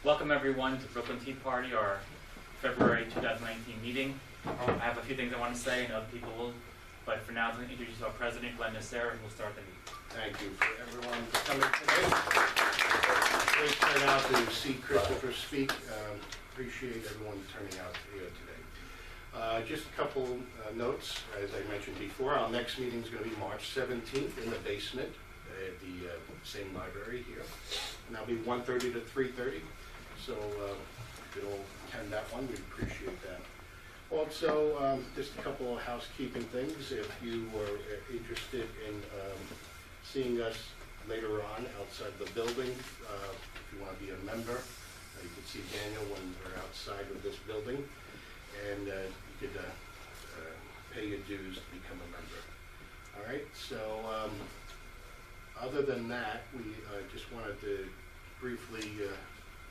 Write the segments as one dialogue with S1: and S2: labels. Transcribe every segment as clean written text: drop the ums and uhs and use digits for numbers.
S1: Welcome everyone to Brooklyn Tea Party, our February 2019 meeting. I have a few things I want to say and other people will, but for now I'm going to introduce our president, Glenn Nacera, who will start the meeting.
S2: Thank you for everyone coming today. Great turnout to see Christopher speak. Appreciate everyone turning out here today. Just a couple notes, as I mentioned before. Our next meeting is going to be March 17th in the basement at the same library here. And that'll be 1:30 to 3:30. So if you'd all attend that one, we'd appreciate that. Also, just a couple of housekeeping things. If you were interested in seeing us later on outside the building, if you want to be a member, you can see Daniel when we're outside of this building, and you could pay your dues to become a member. All right, so other than that, we just wanted to briefly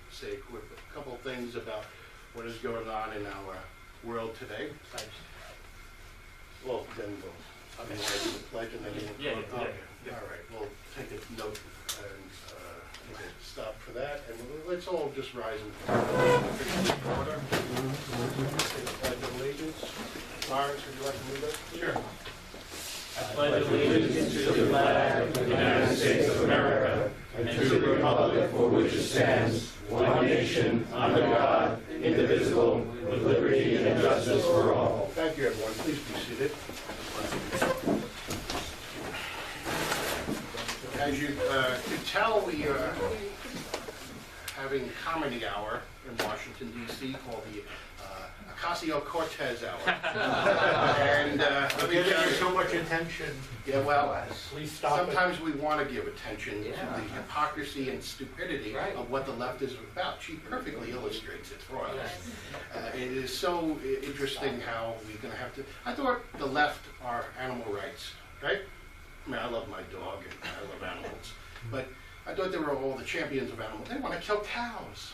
S2: say a couple things about what is going on in our world today. Well, then we'll, I mean, want to do the pledge and then you will.
S1: Yeah.
S2: All right, we'll take a note and take a stop for that, and let's all just rise and order. Say the Pledge of Allegiance. Lawrence, would you like to move it?
S1: Sure.
S3: I pledge allegiance to the flag of the United States of America and to the republic for which it stands, one nation, under God, indivisible, with liberty and justice for all.
S2: Thank you, everyone. Please be seated. As you could tell, we are having comedy hour in Washington, D.C. called the Ocasio-Cortez hour. And let me tell you,
S4: so much attention.
S2: yeah, well,
S4: Please stop
S2: sometimes we want to give attention to
S4: Yeah.
S2: the hypocrisy and stupidity
S4: Right.
S2: of what the left is about. She perfectly illustrates it for us. It is so interesting how we're going to have to. I thought the left are animal rights, right? I mean, I love my dog and I love animals, but I thought they were all the champions of animals. They want to kill cows.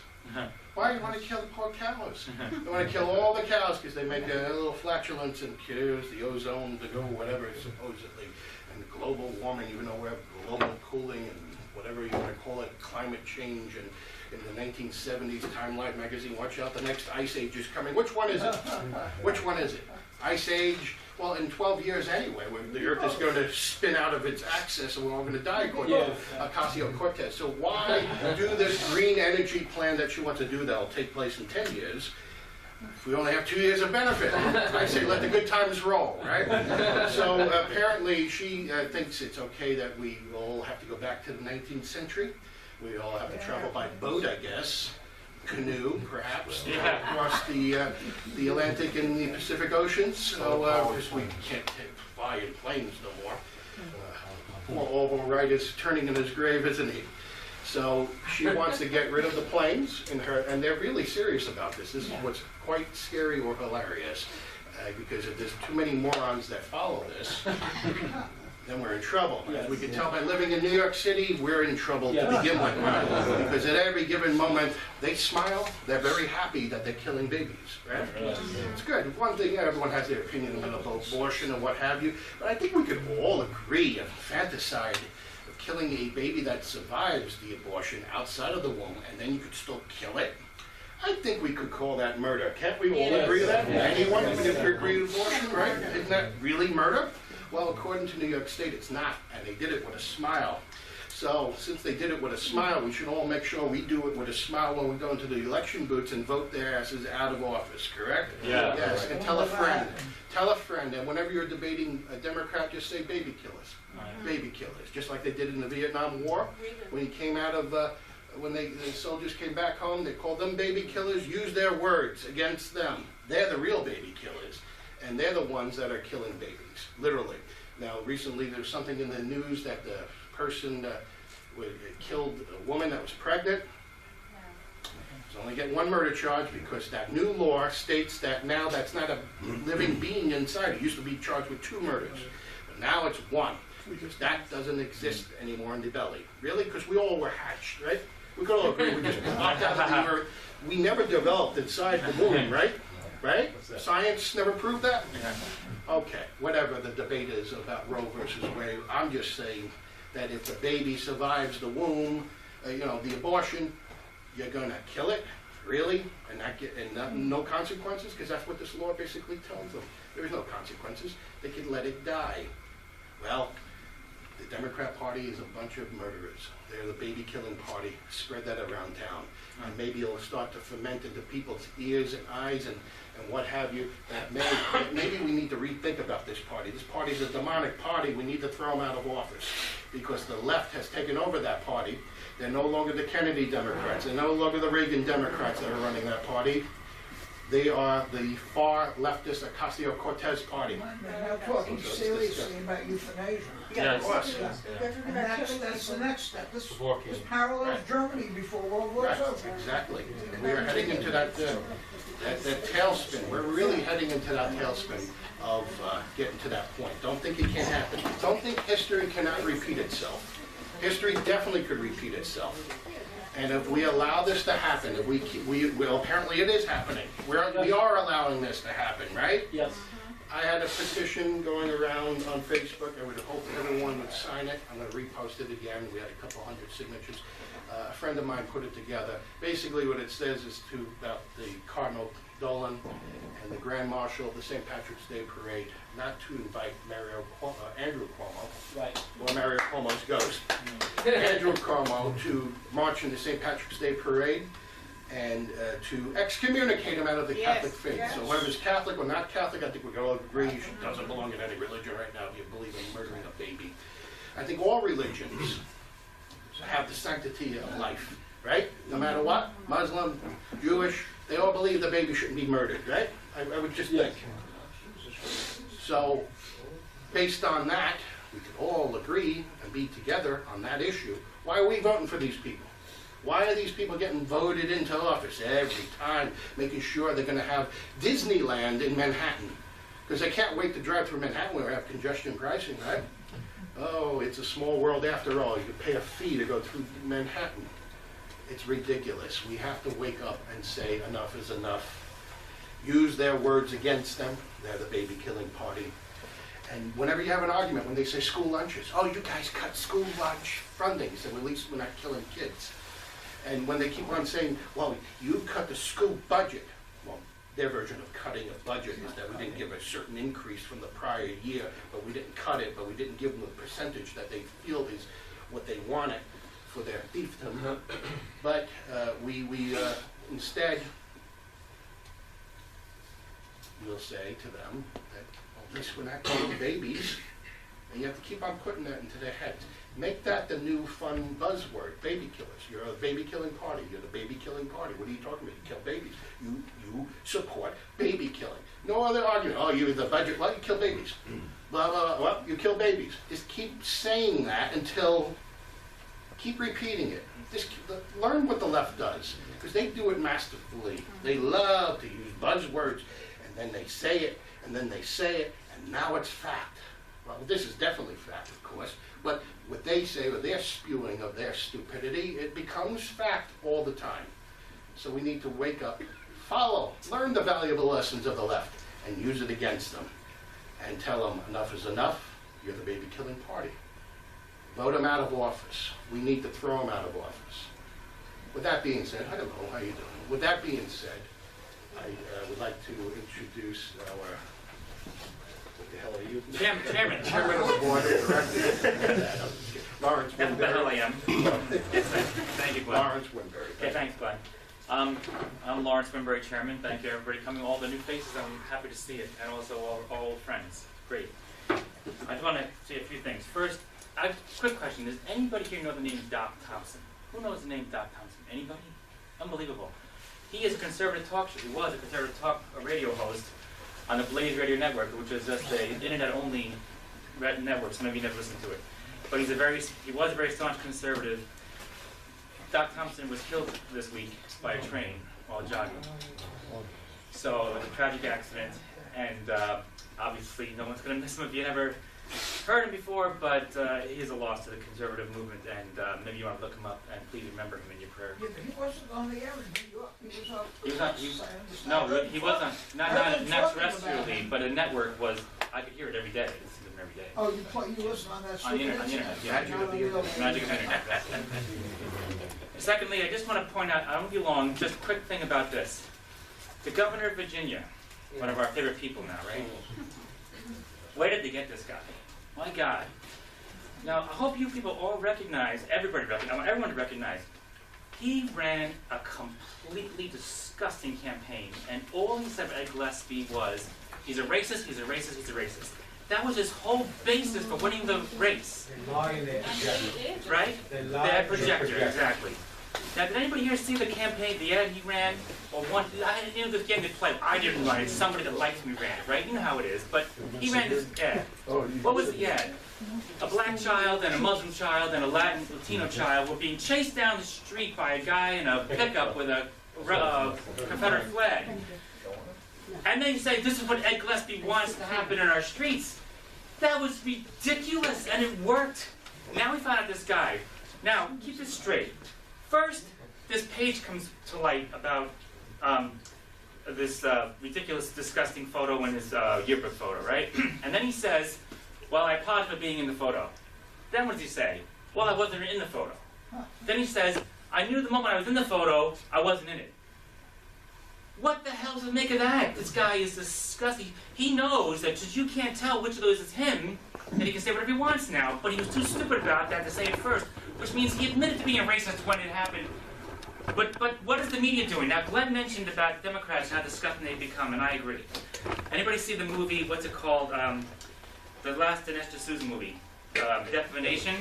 S2: Why do you want to kill the poor cows? They want to kill all the cows because they make a little flatulence and cures the ozone to go whatever supposedly, and global warming, even though we have global cooling and whatever you want to call it, climate change. And in the 1970s, Time Life magazine, watch out, the next ice age is coming. Which one is it? Which one is it? Ice age? Well, in 12 years anyway, the Earth is going to spin out of its axis and we're all going to die, according to Ocasio-Cortez. So why do this green energy plan that she wants to do that will take place in 10 years if we only have 2 years of benefit? I say let the good times roll, right? So apparently she thinks it's okay that we all have to go back to the 19th century. We all have to travel by boat, I guess. Canoe, perhaps, across the Atlantic and the Pacific Oceans. So because we can't fly in planes no more. Poor Orville Wright is turning in his grave, isn't he? So she wants to get rid of the planes, and they're really serious about this. This is what's quite scary or hilarious, because if there's too many morons that follow this, then we're in trouble. As we can tell by living in New York City, we're in trouble to begin with. Because at every given moment, they smile, they're very happy that they're killing babies, right? It's good. One thing, everyone has their opinion about abortion and what have you, but I think we could all agree and fantasize of killing a baby that survives the abortion outside of the womb, and then you could still kill it. I think we could call that murder. Can't we all agree with that? Anyone would agree with abortion, right? Isn't that really murder? Well, according to New York State, it's not, and they did it with a smile. So, since they did it with a smile, we should all make sure we do it with a smile when we go into the election booths and vote their asses out of office, correct?
S1: Yeah.
S2: Yes, and tell a friend. Tell a friend, and whenever you're debating a Democrat, just say baby killers. Baby killers, just like they did in the Vietnam War. When he came out of, when the soldiers came back home, they called them baby killers, use their words against them. They're the real baby killers. And they're the ones that are killing babies, literally. Now, recently there was something in the news that the person killed a woman that was pregnant. He's only getting one murder charge because that new law states that now that's not a living being inside. It used to be charged with 2 murders, but now it's 1 because that doesn't exist anymore in the belly. Really? Because we all were hatched, right? We could all agree we just popped out of the earth. We never developed inside the womb, right? Right? Science never proved that? Okay, whatever the debate is about Roe versus Wade, I'm just saying that if the baby survives the womb, the abortion, You're gonna kill it, really, and no consequences? Because that's what this law basically tells them. There is no consequences. They can let it die. Well, the Democrat Party is a bunch of murderers. They're the baby-killing party. Spread that around town. And maybe it'll start to ferment into people's ears and eyes and what have you. That maybe we need to rethink about this party. This party is a demonic party. We need to throw them out of office because the left has taken over that party. They're no longer the Kennedy Democrats. They're no longer the Reagan Democrats that are running that party. They are the far leftist Ocasio-Cortez party.
S4: They're now talking seriously about euthanasia.
S1: Yes.
S2: Of course.
S4: And that's the next step. This parallels Germany before World War
S2: Right,
S4: II.
S2: exactly. We are heading into that tailspin. We're really heading into that tailspin of getting to that point. Don't think it can't happen. Don't think history cannot repeat itself. History definitely could repeat itself. And if we allow this to happen, well, apparently it is happening. We are allowing this to happen, right?
S3: Yes.
S2: I had a petition going around on Facebook. I would hope everyone would sign it. I'm going to repost it again. We had a couple hundred signatures. A friend of mine put it together. Basically what it says is about the Cardinal Dolan and the Grand Marshal of the St. Patrick's Day Parade, not to invite Andrew Cuomo,
S3: Right.
S2: or Mario Cuomo's ghost, Andrew Cuomo, to march in the St. Patrick's Day Parade and to excommunicate him out of the Catholic faith.
S4: yes.
S2: So whether it's Catholic or not Catholic, I think we can all agree she doesn't belong in any religion right now if you believe in murdering a baby. I think all religions have the sanctity of life, right? No matter what, Muslim, Jewish, they all believe the baby shouldn't be murdered, right? I would just think. So, based on that, we could all agree and be together on that issue. Why are we voting for these people? Why are these people getting voted into office every time, making sure they're going to have Disneyland in Manhattan? Because they can't wait to drive through Manhattan when we have congestion pricing, right? Oh, it's a small world after all. You could pay a fee to go through Manhattan. It's ridiculous. We have to wake up and say enough is enough. Use their words against them. They're the baby-killing party. And whenever you have an argument, when they say school lunches, oh, you guys cut school lunch funding, so at least we're not killing kids. And when they keep on saying, well, you cut the school budget, well, their version of cutting a budget is that we didn't give a certain increase from the prior year, but we didn't cut it, but we didn't give them the percentage that they feel is what they wanted for their fiefdom. But we instead will say to them that at least we're not killing babies, and you have to keep on putting that into their heads. Make that the new fun buzzword, baby killers. You're a baby-killing party. You're the baby-killing party. What are you talking about? You kill babies. You support baby killing. No other argument. Oh, you're the budget. Well, you kill babies. Blah, blah, blah. Well, you kill babies. Just keep saying that until, keep repeating it. Just learn what the left does, because they do it masterfully. They love to use buzzwords, and then they say it, and then they say it, and now it's fact. Well, this is definitely fact, of course, but what they say with their spewing of their stupidity, it becomes fact all the time. So we need to wake up, follow, learn the valuable lessons of the left, and use it against them. And tell them enough is enough, you're the baby-killing party. Vote them out of office. We need to throw them out of office. With that being said, I don't know how you doing. With that being said, I would like to introduce our, what the hell are you?
S1: Chairman.
S2: Chairman of the board of directors. Lawrence
S1: That's the hell I
S2: Winberry.
S1: am. Yes, thank you, Glenn.
S2: Lawrence Winberry.
S1: Okay, thanks, Glenn. I'm Lawrence Winberry, Chairman. Thank you, everybody coming. All the new faces, I'm happy to see it, and also all old friends. Great. I just want to say a few things. First, I have a quick question. Does anybody here know the name Doc Thompson? Who knows the name Doc Thompson? Anybody? Unbelievable. He is a conservative talk show. He was a conservative radio host on the Blaze Radio Network, which is just an internet-only network, so maybe you never listened to it. But he was a very staunch conservative. Doc Thompson was killed this week by a train while jogging. So it was a tragic accident, and obviously no one's going to miss him if you never heard him before, but he is a loss to the conservative movement, and maybe you want to look him up, and please remember him in your prayer.
S4: Yeah, but he wasn't on the air in New York. He was on.
S1: He wasn't, not terrestrially, but a network was, I could hear it every day. This is every day.
S4: Oh, you listen on that
S1: On the internet, yeah.
S4: Not on the real
S1: Magic of
S4: radio.
S1: internet. Secondly, I just want to point out, I won't be long, just a quick thing about this. The governor of Virginia, one of our favorite people now, right? Where did they get this guy? My God. Now, I hope you people all recognize, I want everyone to recognize, he ran a completely disgusting campaign, and all he said about Ed Gillespie was, he's a racist, he's a racist, he's a racist. That was his whole basis for winning the race. Right? That projector, exactly. Now, did anybody here see the campaign, the ad he ran? Or one, I didn't know this game to play. I didn't run it. Somebody that liked me ran it, right? You know how it is. But he ran this ad. What was the ad? A black child and a Muslim child and a Latino child were being chased down the street by a guy in a pickup with a Confederate flag. And then you say, this is what Ed Gillespie wants to happen in our streets. That was ridiculous, and it worked. Now we found out this guy. Now, keep this straight. First, this page comes to light about this ridiculous, disgusting photo in his yearbook photo, right? And then he says, well, I apologize for being in the photo. Then what does he say? Well, I wasn't in the photo. Then he says, I knew the moment I was in the photo, I wasn't in it. What the hell does it make of that? This guy is disgusting. He knows that since you can't tell which of those is him, that he can say whatever he wants now, but he was too stupid about that to say it first, which means he admitted to being a racist when it happened. But what is the media doing? Now, Glenn mentioned about Democrats and how disgusting they become, and I agree. Anybody see the movie, what's it called, the last Dinesh D'Souza movie, Death of a Nation?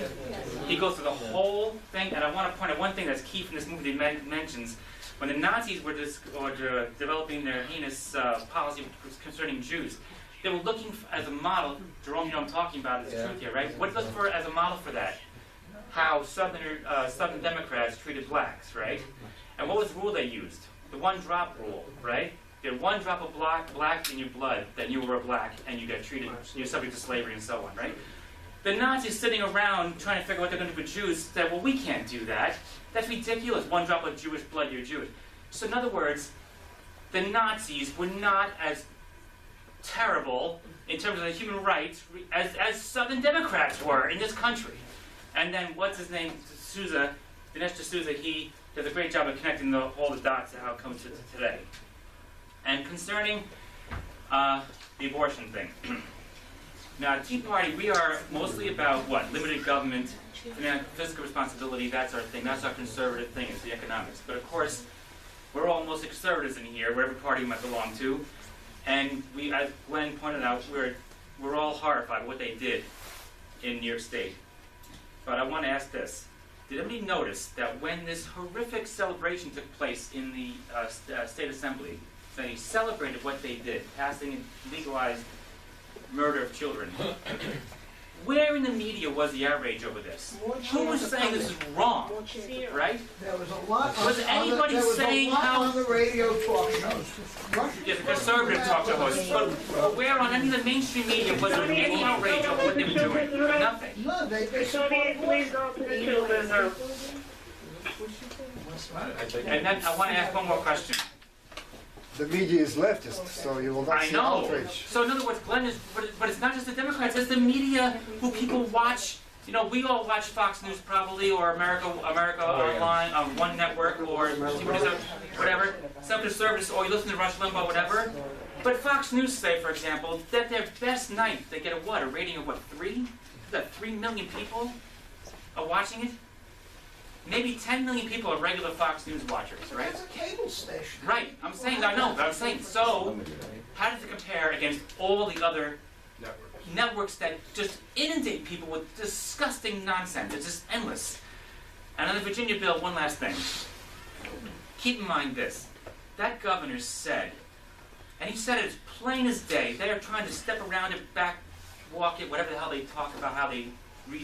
S1: He goes through the whole thing, and I want to point out one thing that's key from this movie that he mentions. When the Nazis were developing their heinous policy concerning Jews, they were looking as a model, Jerome, you know what I'm talking about, is the truth here, right? What do you look for as a model for that? How Southern Democrats treated blacks, right? And what was the rule they used? The one-drop rule, right? You had one drop of black in your blood, then you were a black, and you got treated, you were subject to slavery and so on, right? The Nazis sitting around trying to figure out what they're going to do with Jews said, well, we can't do that. That's ridiculous. One drop of Jewish blood, you're Jewish. So in other words, the Nazis were not as terrible in terms of the human rights as Southern Democrats were in this country. And then, what's his name, Dinesh D'Souza, he does a great job of connecting all the dots to how it comes to today. And concerning the abortion thing. Now, at Tea Party, we are mostly about what? Limited government, fiscal responsibility, that's our thing. That's our conservative thing, is the economics. But of course, we're all mostly conservatives in here, whatever party you might belong to. And we, as Glenn pointed out, we're all horrified at what they did in New York State. But I want to ask this. Did anybody notice that when this horrific celebration took place in the State Assembly, they celebrated what they did, passing and legalized murder of children. Where in the media was the outrage over this? Who was saying this is wrong? Right?
S4: There was a lot.
S1: Was anybody saying how?
S4: On the radio talk shows.
S1: Yeah, the conservative talk show hosts. But where on any of the mainstream media was there any outrage over what they were doing? Nothing.
S4: No, they
S5: Please go to the children's room.
S1: And then I want to ask one more question.
S6: The media is leftist, so you will not
S1: I
S6: see
S1: know.
S6: outrage.
S1: So in other words, Glenn is, but it's not just the Democrats, it's the media who people watch. You know, we all watch Fox News probably, or America Online, on One Network, or whatever. Some conservatives, or you listen to Rush Limbaugh, whatever. But Fox News say, for example, that their best night, they get a rating of what, 3? Is that 3 million people are watching it? Maybe 10 million people are regular Fox News watchers, right?
S4: That's a cable station.
S1: Right. I'm saying, I know, but I'm saying, so how does it compare against all the other networks that just inundate people with disgusting nonsense? It's just endless. And on the Virginia bill, one last thing. Keep in mind this. That governor said, and he said it as plain as day, they are trying to step around it, back, walk it, whatever the hell they talk about, how they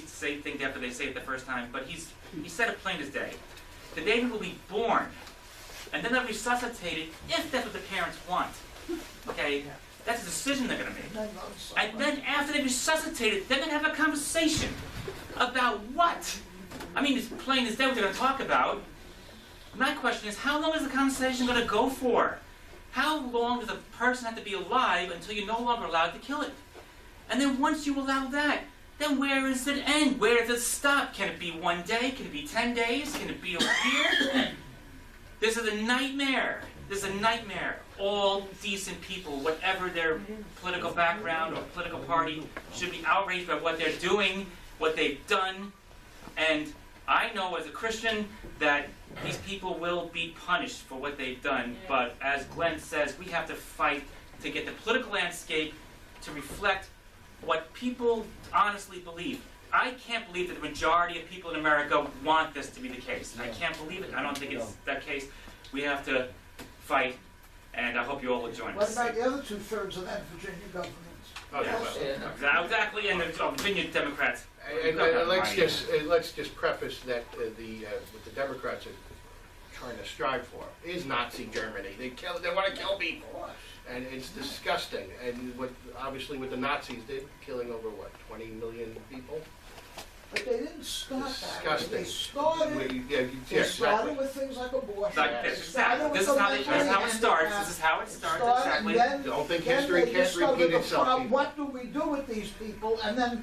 S1: say things after they say it the first time, but he said it plain as day. The baby will be born, and then they'll resuscitate it if that's what the parents want. Okay? That's a decision they're going to make. And then after they resuscitate it, they're going to have a conversation about what? I mean, it's plain as day what they're going to talk about. My question is, how long is the conversation going to go for? How long does a person have to be alive until you're no longer allowed to kill it? And then once you allow that, then where does it end? Where does it stop? Can it be 1 day? Can it be 10 days? Can it be a year? This is a nightmare. This is a nightmare. All decent people, whatever their political background or political party, should be outraged by what they're doing, what they've done. And I know as a Christian that these people will be punished for what they've done. But as Glenn says, we have to fight to get the political landscape to reflect what people honestly believe. I can't believe that the majority of people in America want this to be the case. I can't believe it. I don't think it's that case. We have to fight, and I hope you all will join
S4: What
S1: us.
S4: about the other 2/3 of that Virginia government?
S1: Oh, yeah, well, exactly, and the Virginia Democrats.
S2: And let's just preface that what the Democrats are trying to strive for is Nazi Germany. They want to kill people, and it's disgusting. And obviously with the Nazis, they're killing over 20 million people.
S4: But they didn't start that.
S2: Disgusting.
S4: They started with things like abortion.
S1: Like this, exactly. This is how it starts. This is how it starts, exactly.
S2: Don't think history can't repeat itself.
S4: What do we do with these people? And then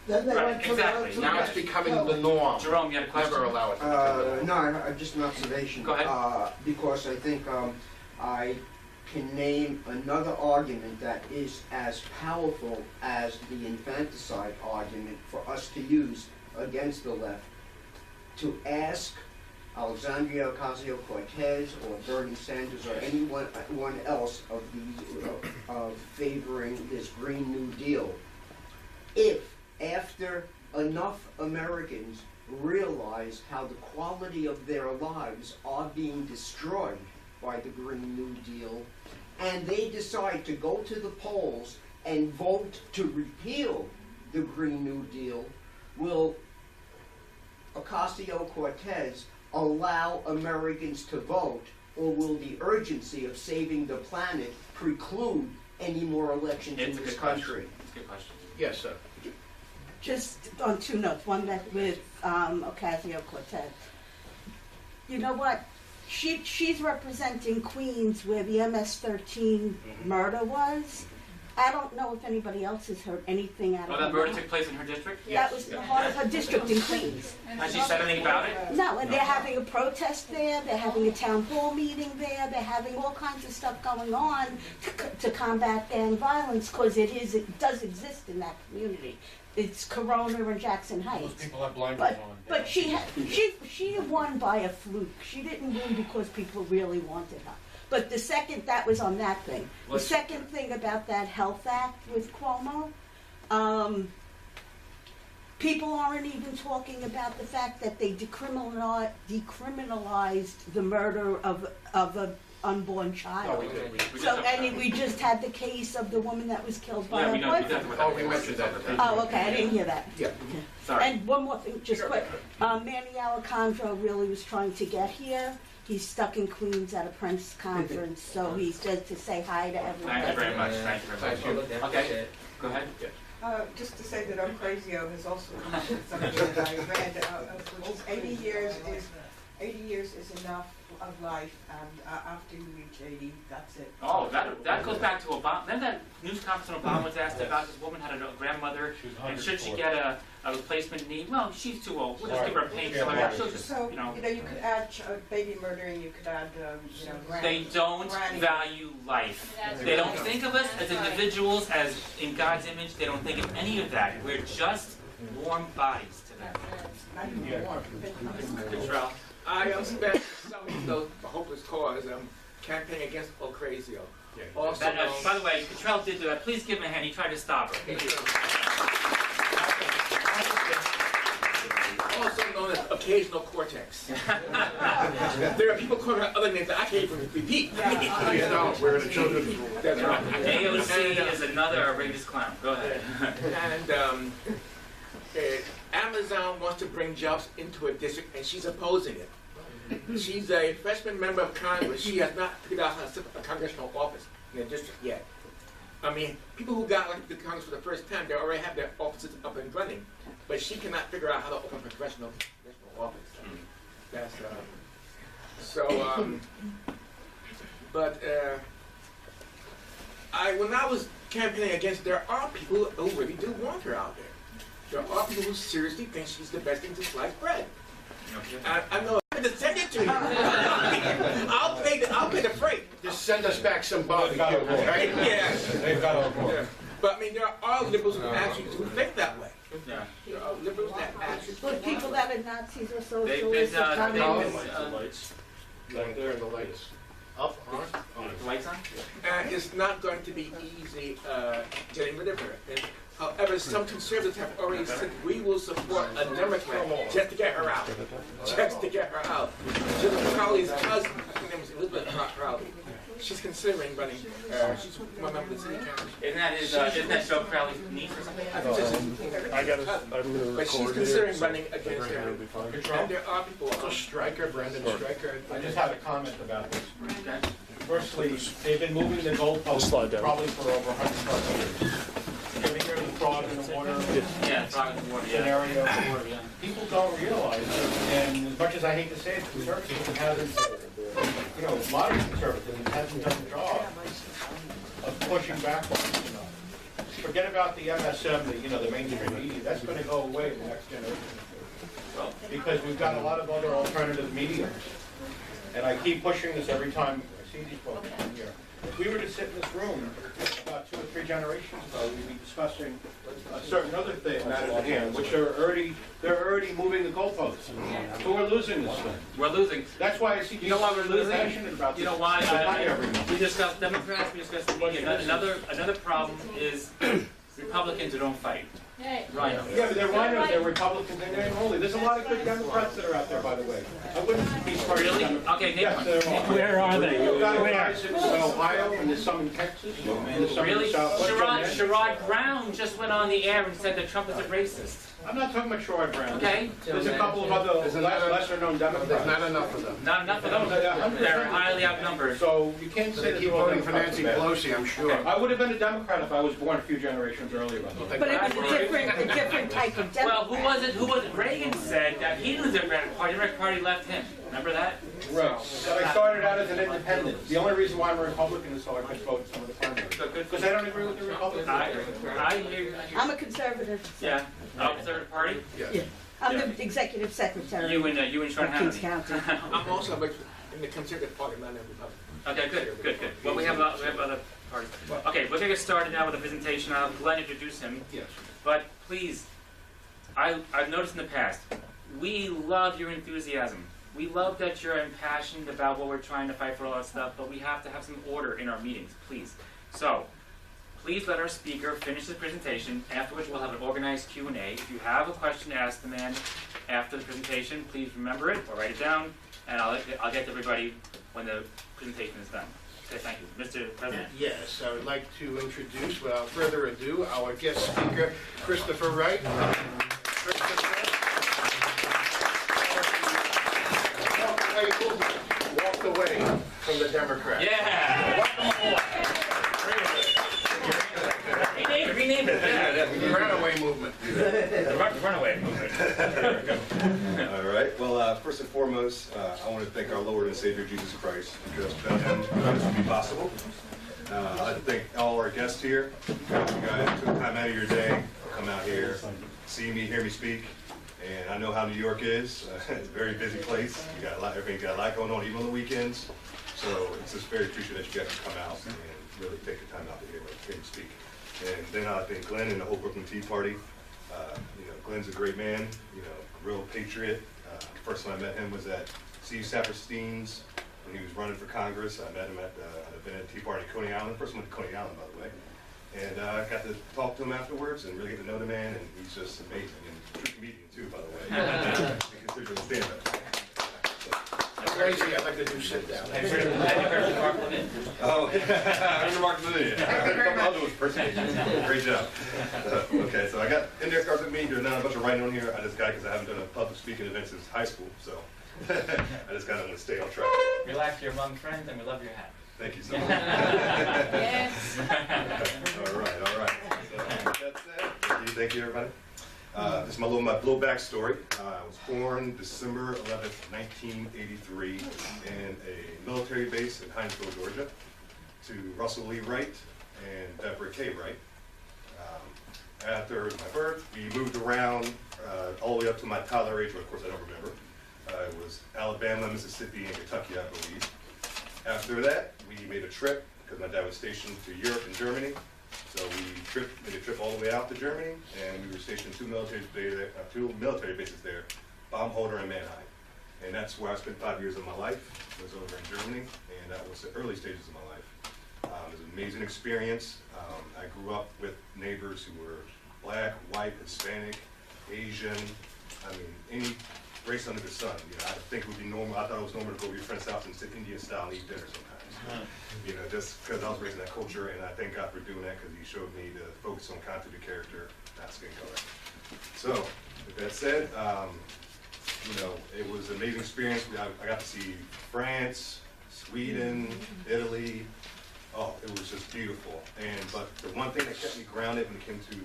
S4: they went to
S1: exactly.
S4: the...
S2: Now it's becoming the norm.
S1: Jerome, you had a question?
S2: Never allow it to become the norm.
S7: Just an observation.
S1: Go ahead.
S7: Because I think I can name another argument that is as powerful as the infanticide argument for us to use against the left, to ask Alexandria Ocasio-Cortez or Bernie Sanders or anyone else of favoring this Green New Deal, if after enough Americans realize how the quality of their lives are being destroyed by the Green New Deal, and they decide to go to the polls and vote to repeal the Green New Deal, will Ocasio-Cortez allow Americans to vote, or will the urgency of saving the planet preclude any more elections in this country?
S1: It's a good question.
S2: Yes, sir.
S8: Just on two notes. One that with Ocasio-Cortez. You know what? She's representing Queens where the MS-13 murder was. I don't know if anybody else has heard anything out of
S1: that murder took place in her district?
S8: That was the heart of her district in Queens.
S1: Has she said anything about it?
S8: No, and they're having a protest there, they're having a town hall meeting there, they're having all kinds of stuff going on to combat gang violence, because it does exist in that community. It's Corona and Jackson Heights.
S3: Those people have blinders on.
S8: But she won by a fluke. She didn't win because people really wanted her. But that was on that thing. The second thing about that Health Act with Cuomo, people aren't even talking about the fact that they decriminalized the murder of an unborn child. We just had the case of the woman that was killed by her boyfriend.
S2: We mentioned that.
S8: Oh, okay, I didn't hear that.
S2: Yeah.
S1: Sorry.
S8: And one more thing, just quick. Manny Alejandro really was trying to get here. He's stuck in Queens at a Prince conference, so he said to say hi to everyone.
S1: Thank you very much. Thank you very much. Okay, go ahead.
S9: Just to say that Ocasio has also come up with something that I read, which is 80 years is enough of life, and after you reach 80, that's it.
S1: Oh, that goes back to Obama. Then that news conference when Obama was asked about this woman had a grandmother, and should she get a replacement knee? Well, she's too old. We'll just give her a painkiller. She'll just,
S9: So,
S1: you know.
S9: you could add baby murdering, you could add,
S1: They don't value life. They don't think of us as individuals, as in God's image. They don't think of any of that. We're just warm bodies to them. Control.
S10: I spent some of the hopeless cause campaigning against Ocasio. Also
S1: By the way, Cottrell did do that. Please give him a hand. He tried to stop her.
S10: Also known as occasional cortex. There are people calling out other names that I can't even repeat.
S2: We're in a children's room.
S10: That's right.
S1: AOC is another outrageous clown. Go ahead.
S10: And Amazon wants to bring jobs into a district, and she's opposing it. She's a freshman member of Congress. She has not figured out how to set up a congressional office in the district yet. I mean, people who got elected to Congress for the first time, they already have their offices up and running, but she cannot figure out how to open a congressional office. That's when I was campaigning against, there are people who really do want her out there. There are people who seriously think she's the best thing to slice bread.
S1: Okay.
S10: I know. To send it to you. I'll pay the freight.
S2: Just send us back some barbecue, right?
S10: Yeah.
S3: They've got to
S10: Yeah. But I mean, there are liberals who actually who think that way.
S1: Yeah.
S10: There are liberals that actually.
S8: Well, people that are Nazis or
S1: They've
S8: socialists.
S1: been,
S8: or
S1: lights.
S2: There are the lights. Up, on.
S1: The lights on?
S10: And it's not going to be easy getting rid of her. And, however, some conservatives have already said we will support a Democrat just to get her out. Just to get her out. Jim Crowley's cousin, I think it was Elizabeth Crowley. She's considering running. She's one member of the city council.
S1: Isn't that Joe Crowley's niece or something?
S10: But she's considering running against her. And there are people.
S2: Brandon Stryker.
S3: I just had a comment about this.
S1: Okay.
S3: Firstly, they've been moving the goalposts probably for over 100+ years. You ever hear of the frog in the water
S1: Yeah, frog in the water, yeah.
S3: scenario?
S1: Yeah.
S3: People don't realize, and as much as I hate to say it, conservatism hasn't, modern conservatism hasn't done the job of pushing back on it, Forget about the MSM, the mainstream media. That's going to go away in the next generation. Because we've got a lot of other alternative mediums. And I keep pushing this every time I see these folks in here. If we were to sit in this room about 2 or 3 generations ago, we'd be discussing certain other matters at hand, which they're already moving the goalposts. So we're losing this thing.
S1: We're losing.
S3: That's why I see
S1: You know why we're losing?
S3: passionate about this.
S1: You know why?
S3: So not everyone.
S1: We discussed Democrats, we discussed the media. Another problem is Republicans who don't fight. Right.
S3: Yeah, but they're rhinos, they're Republicans, and they're unholy. There's a lot of good Democrats that are out there, by the way. I wouldn't be part of
S1: Really?
S3: Democrats.
S1: Okay, name
S3: Yes,
S1: one.
S3: there are.
S1: Where are they?
S3: You've got guys in Ohio, and there's some in Texas, and there's some
S1: Really?
S3: in South.
S1: Sherrod Brown just went on the air and said that Trump is a racist.
S3: I'm not talking about Sherrod Brown.
S1: Okay.
S3: There's a couple of other lesser-known Democrats.
S2: There's not enough of them.
S1: Not enough of them. They're highly outnumbered.
S3: So you can't say
S2: They
S3: that
S2: keep
S3: they're all
S2: voting for Nancy
S3: Democrats.
S2: Pelosi, I'm sure.
S3: I would have been a Democrat if I was born a few generations earlier. By the way.
S8: But it was a different type of
S1: Well,
S8: Democrat.
S1: who was it? Reagan said that he knew the Democratic Party. The Democratic Party left him. Remember that?
S3: Right. But I started out as an independent. The only reason why I'm a Republican is so I could vote in some of the primaries. Because I don't agree with the Republicans.
S1: I hear.
S8: I'm a conservative.
S1: Yeah. Conservative Party.
S2: Yes.
S8: I'm the executive secretary
S1: You and Sean
S8: of Kings
S1: Hannity.
S8: County.
S10: I'm also in the conservative party, not in the Republican.
S1: Okay, good. Well, we have other parties. Okay, we're gonna get started now with the presentation. I'll have Glenn introduce him.
S2: Yes.
S1: But please, I've noticed in the past, we love your enthusiasm. We love that you're impassioned about what we're trying to fight for, all that stuff, but we have to have some order in our meetings, please. So, please let our speaker finish his presentation, after which we'll have an organized Q&A. If you have a question to ask the man after the presentation, please remember it or write it down, and I'll get to everybody when the presentation is done. Okay, thank you. Mr. President.
S2: Yes, I would like to introduce, without further ado, our guest speaker, Christopher Wright. Walked away from the Democrats.
S1: Yeah! Rename it.
S2: The runaway movement.
S1: The runaway movement.
S11: All right. Well, first and foremost, I want to thank our Lord and Savior Jesus Christ, because without Him, none of this would be possible. I'd like to thank all our guests here. You guys took time out of your day to come out here, see me, hear me speak. And I know how New York is. It's a very busy place. You got a lot. Everything's got a lot going on, even on the weekends. So it's just very appreciative that you guys can come out and really take the time out to hear me speak. And then I think Glenn and the whole Brooklyn Tea Party. Glenn's a great man. Real patriot. First time I met him was at Steve Saperstein's when he was running for Congress. I met him at an event at Tea Party in Coney Island. First one to Coney Island, by the way. And I got to talk to him afterwards and really get to know the man. And he's just amazing. And true comedian too, by the way. Consider him a stand-up.
S2: Crazy, I'd like to do sit down.
S1: Have you heard of Mark Levin?
S11: Oh, I don't know Mark Levin. I'll do his personation. Great job. Okay, so I got index cards with me. There's not a bunch of writing on here. I just got it because I haven't done a public speaking event since high school. So I just got to stay on track.
S1: Relax, you're among friends, and we love your hat.
S11: Thank you so much.
S8: Yes.
S11: All right. So that's it. Thank you, everybody. This is my little backstory. I was born December 11th, 1983 in a military base in Hinesville, Georgia, to Russell Lee Wright and Deborah K. Wright. after my birth, we moved around all the way up to my toddler age, but of course I don't remember. It was Alabama, Mississippi, and Kentucky, I believe. After that, we made a trip, because my dad was stationed to Europe and Germany. So we made a trip all the way out to Germany, and we were stationed two military bases there, Baumholder and Mannheim. And that's where I spent 5 years of my life, was over in Germany, and that was the early stages of my life. It was an amazing experience. I grew up with neighbors who were black, white, Hispanic, Asian, I mean, any race under the sun. You know, I think it would be normal. I thought it was normal to go to your friend's house and sit Indian style and eat dinner sometimes. You know, just because I was raised in that culture, and I thank God for doing that because He showed me to focus on content of character, not skin color. So, with that said, you know, it was an amazing experience. I got to see France, Sweden, Italy. Oh, it was just beautiful. But the one thing that kept me grounded when it came to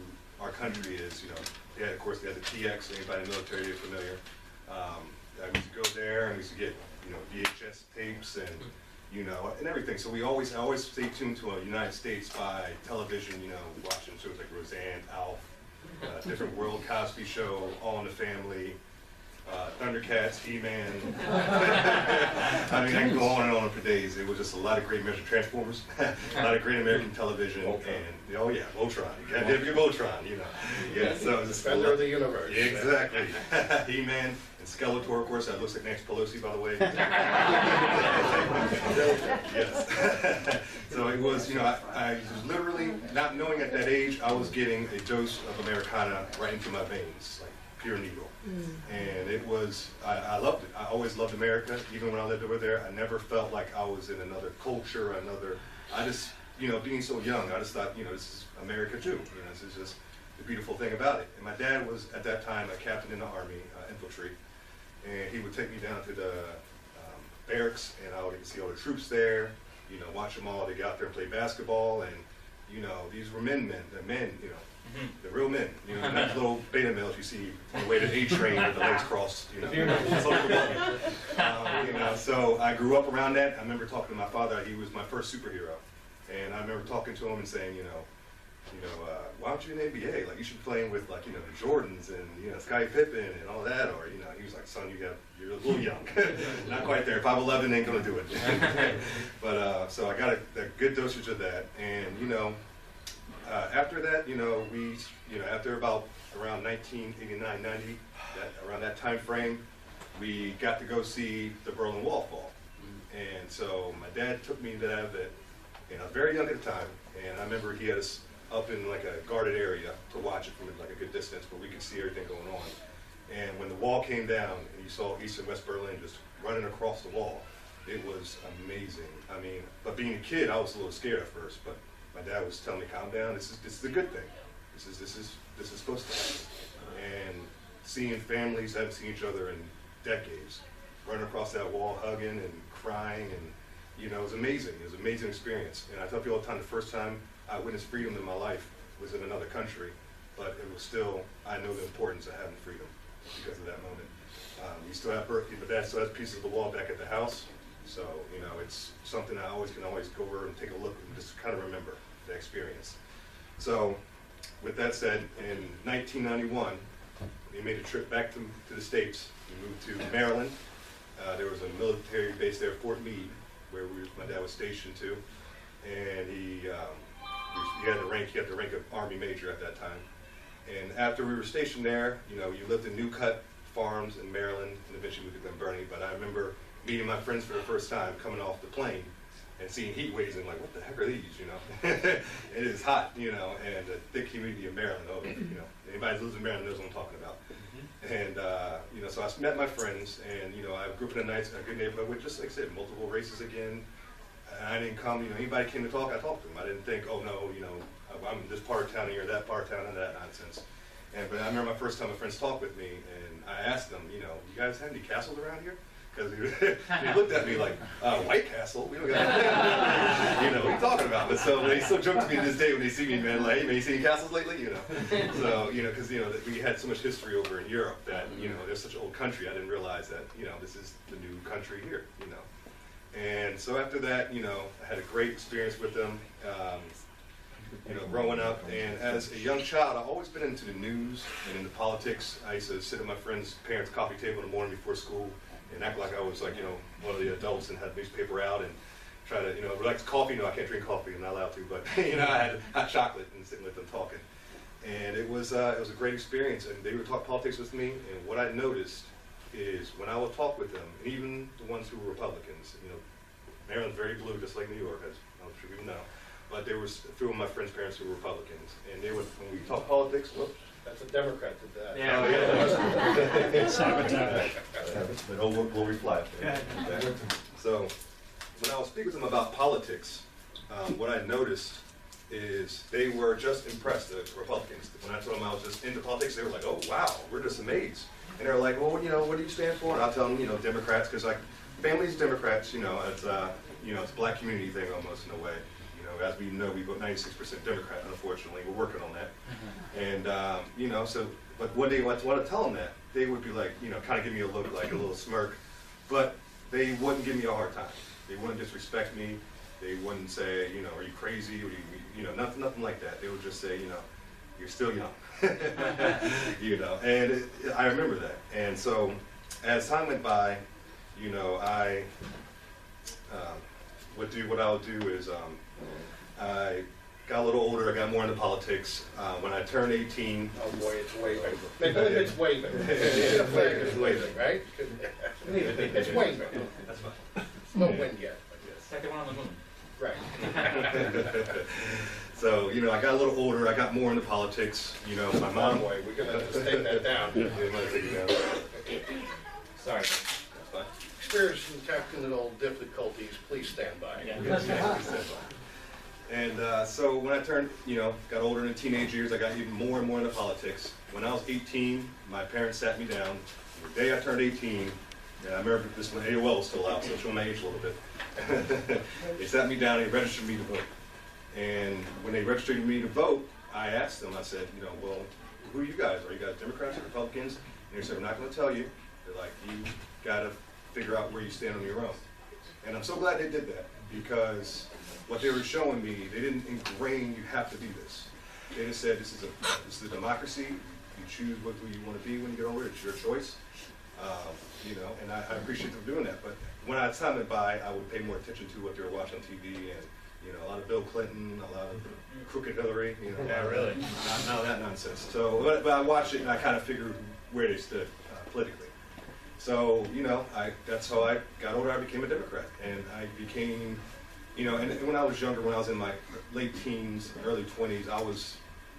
S11: our country is, you know, of course, they had the TX. Anybody in the military, they're familiar. I used to go there and we used to get, you know, VHS tapes and, you know, and everything. So I always stay tuned to a United States by television, you know, watching shows like Roseanne, Alf, Different World, Cosby Show, All in the Family, Thundercats, He-Man. I mean, I can go on and on for days. It was just a lot of great measured Transformers, a lot of great American television, and oh yeah, Voltron. You gotta have your Voltron, you know. Yeah, so it was just
S2: Defender of the universe.
S11: Yeah, exactly. He-Man and Skeletor, of course. That looks like Nancy Pelosi, by the way. Yes. So it was, you know, I was literally not knowing at that age I was getting a dose of Americana right into my veins, like pure needle. And it was, I loved it. I always loved America, even when I lived over there. I never felt like I was in another culture, I just, you know, being so young, I just thought, you know, this is America too. You know, this is just the beautiful thing about it. And my dad was, at that time, a captain in the Army, infantry, and he would take me down to the barracks, and I would see all the troops there, you know, watch them all. They got out there and play basketball, and, you know, these were men, you know. The real men, you know, not the little beta males you see on the way to the A train with the legs crossed, you know. You know, so I grew up around that. I remember talking to my father. He was my first superhero, and I remember talking to him and saying, why aren't you in the NBA? Like, you should be playing with, like, you know, the Jordans and, you know, Scottie Pippen and all that. Or, you know, he was like, son, you're a little young. Not quite there. 5'11" ain't gonna do it. But so I got a good dosage of that, and you know. After that, you know, after about around 1989, 90, around that time frame, we got to go see the Berlin Wall fall. And so my dad took me to that event, and I was very young at the time, and I remember he had us up in like a guarded area to watch it from like a good distance, but we could see everything going on. And when the wall came down, and you saw East and West Berlin just running across the wall, it was amazing. I mean, but being a kid, I was a little scared at first, but my dad was telling me, calm down, this is a good thing. This is supposed to happen. And seeing families that haven't seen each other in decades, running across that wall, hugging and crying, and you know, it was amazing. It was an amazing experience. And I tell people all the time, the first time I witnessed freedom in my life was in another country, but it was still, I know the importance of having freedom because of that moment. We still have birthday, but Dad still has pieces of the wall back at the house. So, you know, it's something I can always go over and take a look and just kind of remember the experience. So, with that said, in 1991, we made a trip back to the States. We moved to Maryland. There was a military base there, Fort Meade, where my dad was stationed to. And he had the rank of Army Major at that time. And after we were stationed there, you know, you lived in New Cut Farms in Maryland, and eventually moved to Glen Burnie. But I remember meeting my friends for the first time, coming off the plane and seeing heat waves and like, what the heck are these, you know? It is hot, you know, and thick humidity in Maryland. Oh, you know, anybody who lives in Maryland knows what I'm talking about. And, you know, so I met my friends, and, you know, I grew up in a good neighborhood with, just like I said, multiple races again. And I didn't come, you know, anybody came to talk, I talked to them. I didn't think, oh no, you know, I'm this part of town here, that part of town, and that nonsense. But I remember my first time my friends talked with me, and I asked them, you know, you guys have any castles around here? Because he looked at me like, White Castle? We don't got you know, what are you talking about? But so they still joke to me to this day when they see me, man, like, hey, man, you seen any castles lately? You know, so, you know, because, you know, we had so much history over in Europe that, you know, there's such an old country, I didn't realize that, you know, this is the new country here, you know. And so after that, you know, I had a great experience with them. growing up. And as a young child, I've always been into the news and into politics. I used to sit at my friend's parents' coffee table in the morning before school and act like I was like, one of the adults and had a newspaper out and try to, relax coffee. No, I can't drink coffee. I'm not allowed to, but, I had hot chocolate and sitting with them talking. And it was a great experience. And they would talk politics with me. And what I noticed is when I would talk with them, and even the ones who were Republicans, Maryland's very blue, just like New York, as I'm sure you know. But there was a few of my friends' parents who were Republicans, and they would, when we talk politics, whoops.
S3: That's a Democrat did that.
S11: Yeah.
S3: Sabotage.
S11: But we'll reflect. So when I was speaking with them about politics, what I noticed is they were just impressed, the Republicans. When I told them I was just into politics, they were like, oh, wow, we're just amazed. And they were like, well, what do you stand for? And I'll tell them, Democrats, because like families Democrats, it's it's a black community thing almost in a way. As we know, we vote 96% Democrat, unfortunately. We're working on that. And, but one day when I want to tell them that, they would be like, kind of give me a look, like a little smirk. But they wouldn't give me a hard time. They wouldn't disrespect me. They wouldn't say, are you crazy? Or nothing like that. They would just say, you're still young. And I remember that. And so as time went by, I what I'll do is I got a little older, I got more into politics. When I turned 18.
S3: Oh boy, it's waving. It's waving. The flag is waving, right? It's waving.
S11: That's fine.
S3: No wind yet.
S1: Second one on the moon.
S3: Right.
S11: So, I got a little older, I got more into politics. My mom.
S3: We're going to just take that down.
S1: Sorry.
S3: Experiencing technical difficulties, please stand by.
S11: And so when I turned, got older in the teenage years, I got even more and more into politics. When I was 18, my parents sat me down. The day I turned 18, and I remember this when AOL was still out, so I'll show my age a little bit. They sat me down and they registered me to vote. And when they registered me to vote, I asked them, I said, well, who are you guys? Are you guys Democrats or Republicans? And they said, we're not going to tell you. They're like, you got to figure out where you stand on your own. And I'm so glad they did that, because what they were showing me, they didn't ingrain you have to do this. They just said this is a democracy. You choose who you want to be when you get older. It's your choice. And I appreciate them doing that. But when I time went by, I would pay more attention to what they were watching on TV, and a lot of Bill Clinton, a lot of crooked Hillary.
S1: Yeah, really.
S11: None of that nonsense. So, but I watched it and I kind of figured where they stood politically. So, that's how I got older. I became a Democrat, and I became, and when I was younger, when I was in my late teens, early 20s, I was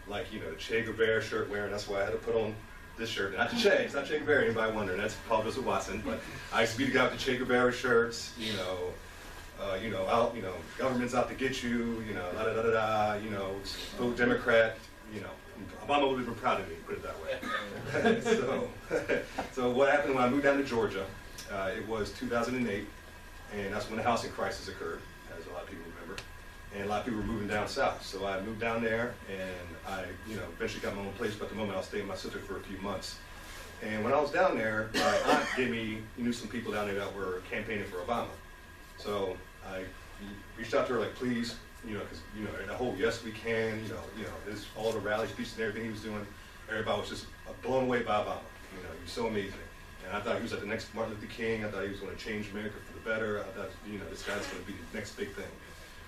S11: like, the Che Guevara shirt wearing. That's why I had to put on this shirt. Not the Che, it's not Che Guevara, anybody wondering. That's Paul Joseph Watson. But I used to be the guy with the Che Guevara shirts, government's out to get you, da da da da da, vote Democrat, Obama would have been proud of me, put it that way. So what happened when I moved down to Georgia, it was 2008, and that's when the housing crisis occurred, as a lot of people remember. And a lot of people were moving down south. So I moved down there, and I eventually got my own place, but at the moment I was staying with my sister for a few months. And when I was down there, my aunt knew some people down there that were campaigning for Obama. So I reached out to her like, please, because, the whole yes we can, there's all the rally speeches and everything he was doing, everybody was just blown away by Obama. He was so amazing. And I thought he was like the next Martin Luther King. I thought he was going to change America for the better. I thought, this guy's going to be the next big thing.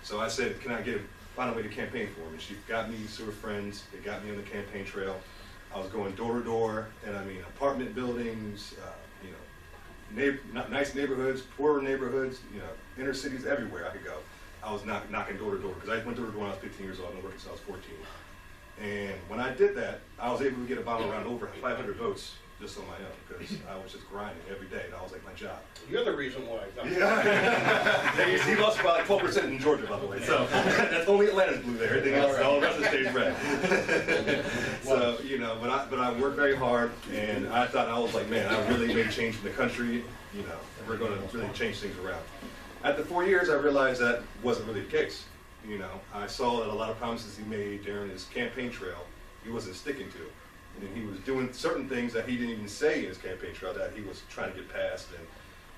S11: So I said, can I find a way to campaign for him? And she got me sort of friends. They got me on the campaign trail. I was going door to door, and apartment buildings, nice neighborhoods, poorer neighborhoods, inner cities, everywhere I could go. I was knocking door to door, because I went door to door when I was 15 years old. I've been working since I was 14. And when I did that, I was able to get Obama around over 500 votes just on my own, because I was just grinding every day. That was like my job.
S3: You're the reason why.
S11: Yeah. He lost by like 12% in Georgia, by the way. So that's only Atlanta's blue there. Everything else, all the rest of the state's red. So, but I worked very hard, and I thought, I was like, man, I really made change in the country. We're going to really change things around. After 4 years, I realized that wasn't really the case. I saw that a lot of promises he made during his campaign trail, he wasn't sticking to. And he was doing certain things that he didn't even say in his campaign trail that he was trying to get past.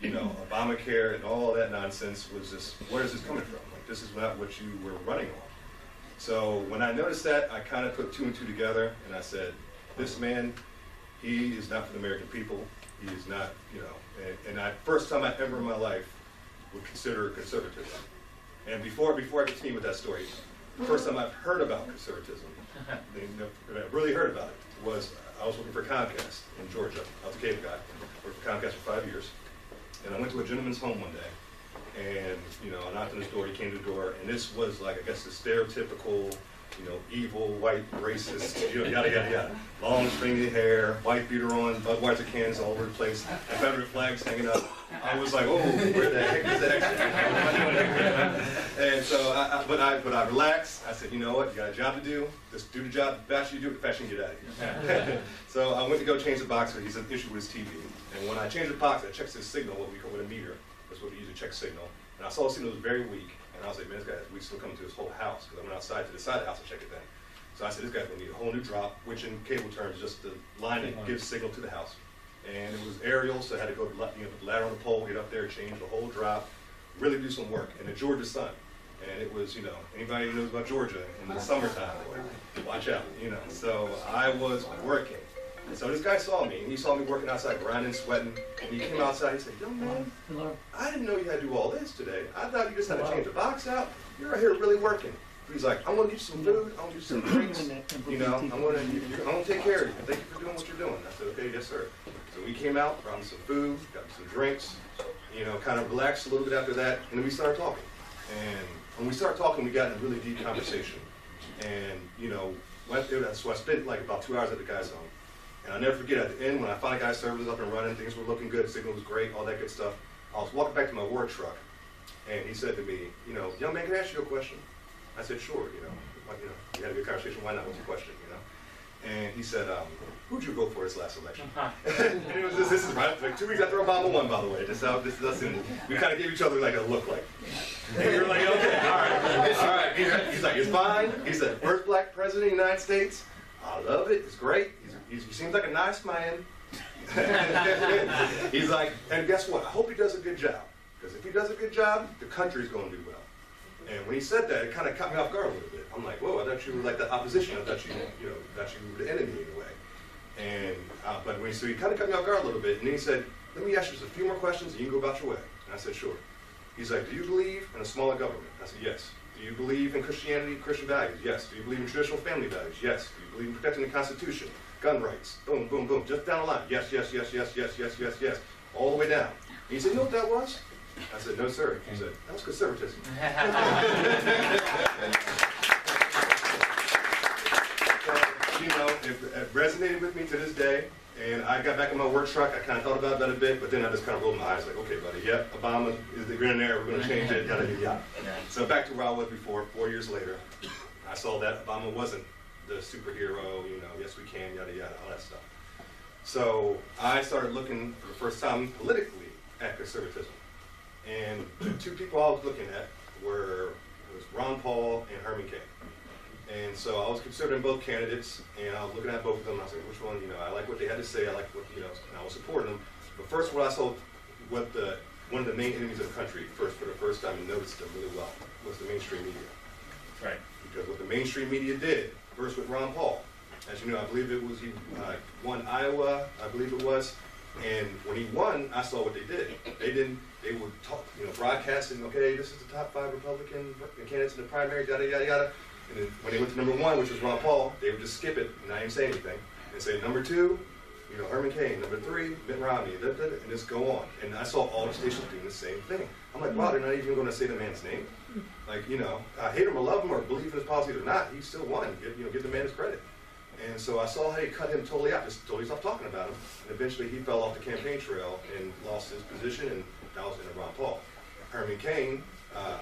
S11: And, Obamacare and all that nonsense was just, where is this coming from? Like, this is not what you were running So when I noticed that, I kind of put two and two together, and I said, this man, he is not for the American people. He is not, you know, and first time I ever in my life would consider conservatism. And before I continue with that story, the first time I've heard about conservatism, I really heard about it, was I was working for Comcast in Georgia. I was a cable guy, worked for Comcast for 5 years. And I went to a gentleman's home one day, and, you know, I knocked on his door, he came to the door, and this was like, I guess, the stereotypical, you know, evil, white, racist, you know, yada, yada, yada. Long, stringy hair, white beater on, Budweiser cans all over the place, Confederate flags hanging up. I was like, oh, where the heck is that? And so, but I relaxed. I said, you know what, you got a job to do. Just do the job. The faster you do it, the faster you get out of here. So I went to go change the box, so he's an issue with his TV. And when I changed the box, I checked his signal, what we call with a meter. That's what we use to check signal. And I saw the signal was very weak. And I was like, man, this guy has weak signal coming to his whole house. Because I went outside to the side of the house to check it then. So I said, this guy's going to need a whole new drop, which in cable terms is just the line that gives signal to the house. And it was aerial, so I had to go, you know, the ladder on the pole, get up there, change the whole drop, really do some work in the Georgia sun. And it was, you know, anybody who knows about Georgia in the summertime, watch out, you know. So I was working. And so this guy saw me, and he saw me working outside, grinding, sweating, and he came outside, he said, young man, I didn't know you had to do all this today. I thought you just had to change the box out. You're right here really working. He's like, I want to get you some food, I want to get you some drinks, you know, I want to take care of you. Thank you for doing what you're doing. I said, okay, yes, sir. So we came out, brought him some food, got him some drinks, you know, kind of relaxed a little bit after that, and then we started talking. And when we started talking, we got in a really deep conversation. And, you know, so I spent like about 2 hours at the guy's home. And I'll never forget, at the end, when I finally got services up and running, things were looking good, signal was great, all that good stuff, I was walking back to my work truck, and he said to me, you know, young man, can I ask you a question? I said, sure, you know, we had a good conversation, why not, what's your question, you know? And he said, who'd you vote for this last election? And it was this is right, like 2 weeks after Obama won, by the way. This is us, and we kind of gave each other like a look, like, and we were like, okay, all right. He's like, it's fine. He said, first black president of the United States. I love it. It's great. He seems like a nice man. He's like, and guess what? I hope he does a good job, because if he does a good job, the country's going to do well. And when he said that, it kind of caught me off guard a little bit. I'm like, whoa, I thought you were like the opposition. I thought you were the enemy in a way. And but so he kind of cut me off guard a little bit. And then he said, let me ask you just a few more questions, and you can go about your way. And I said, sure. He's like, do you believe in a smaller government? I said, yes. Do you believe in Christianity, Christian values? Yes. Do you believe in traditional family values? Yes. Do you believe in protecting the Constitution, gun rights? Boom, boom, boom. Just down the line. Yes, yes, yes, yes, yes, yes, yes, yes. All the way down. And he said, you know what that was? I said, no, sir. He said, that was conservatism. So, you know, it resonated with me to this day. And I got back in my work truck. I kind of thought about that a bit, but then I just kind of rolled my eyes like, okay, buddy, yep, Obama is the grin there. We're going to change it, yada, yada, yada. So back to where I was before, 4 years later, I saw that Obama wasn't the superhero, you know, yes, we can, yada, yada, all that stuff. So I started looking for the first time politically at conservatism. And the two people I was looking at were Ron Paul and Herman Cain. And so I was considering both candidates, and I was looking at both of them. I was like, which one, you know, I like what they had to say, I like what, you know, and I was supporting them. But first, what I saw, one of the main enemies of the country, for the first time, and noticed them really well, was the mainstream media. Right. Because what the mainstream media did, first with Ron Paul, as you know, I believe it was, he won Iowa, I believe it was. And when he won, I saw what they did. They would talk, you know, broadcasting, okay, this is the top 5 Republican candidates in the primary, yada, yada, yada. And then when they went to number 1, which was Ron Paul, they would just skip it and not even say anything. And say, number 2, you know, Herman Cain, number 3, Mitt Romney, and just go on. And I saw all the stations doing the same thing. I'm like, wow, they're not even going to say the man's name. Like, you know, I hate him or love him or believe in his policies or not, he still won. Give the man his credit. And so I saw how he cut him totally out, just totally stopped talking about him. And eventually he fell off the campaign trail and lost his position, and that was in Ron Paul. Herman Cain,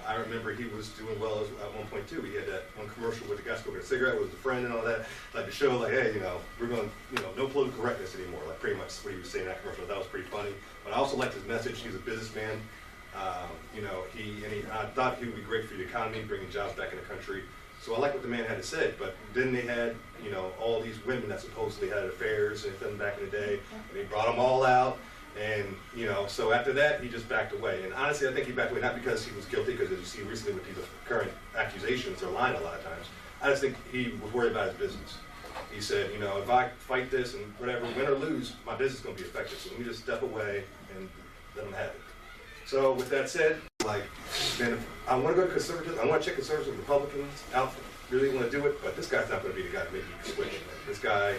S11: I remember he was doing well at one point too. He had that one commercial with the guy smoking a cigarette with his friend and all that, like to show like, hey, you know, we're going, you know, no political correctness anymore. Like pretty much what he was saying in that commercial. That was pretty funny. But I also liked his message. He's a businessman. You know, I thought he would be great for the economy, bringing jobs back in the country. So I like what the man had to say, but then they had, you know, all these women that supposedly had affairs and them back in the day, and they brought them all out, And, you know, so after that, he just backed away. And honestly, I think he backed away not because he was guilty, because as you see recently with these current accusations, they're lying a lot of times. I just think he was worried about his business. He said, you know, if I fight this and whatever, win or lose, my business is going to be affected. So let me just step away and let him have it. So with that said, like, man, I want to go to conservatives, I want to check conservatives and Republicans out, really want to do it, but this guy's not going to be the guy to make you switch. This guy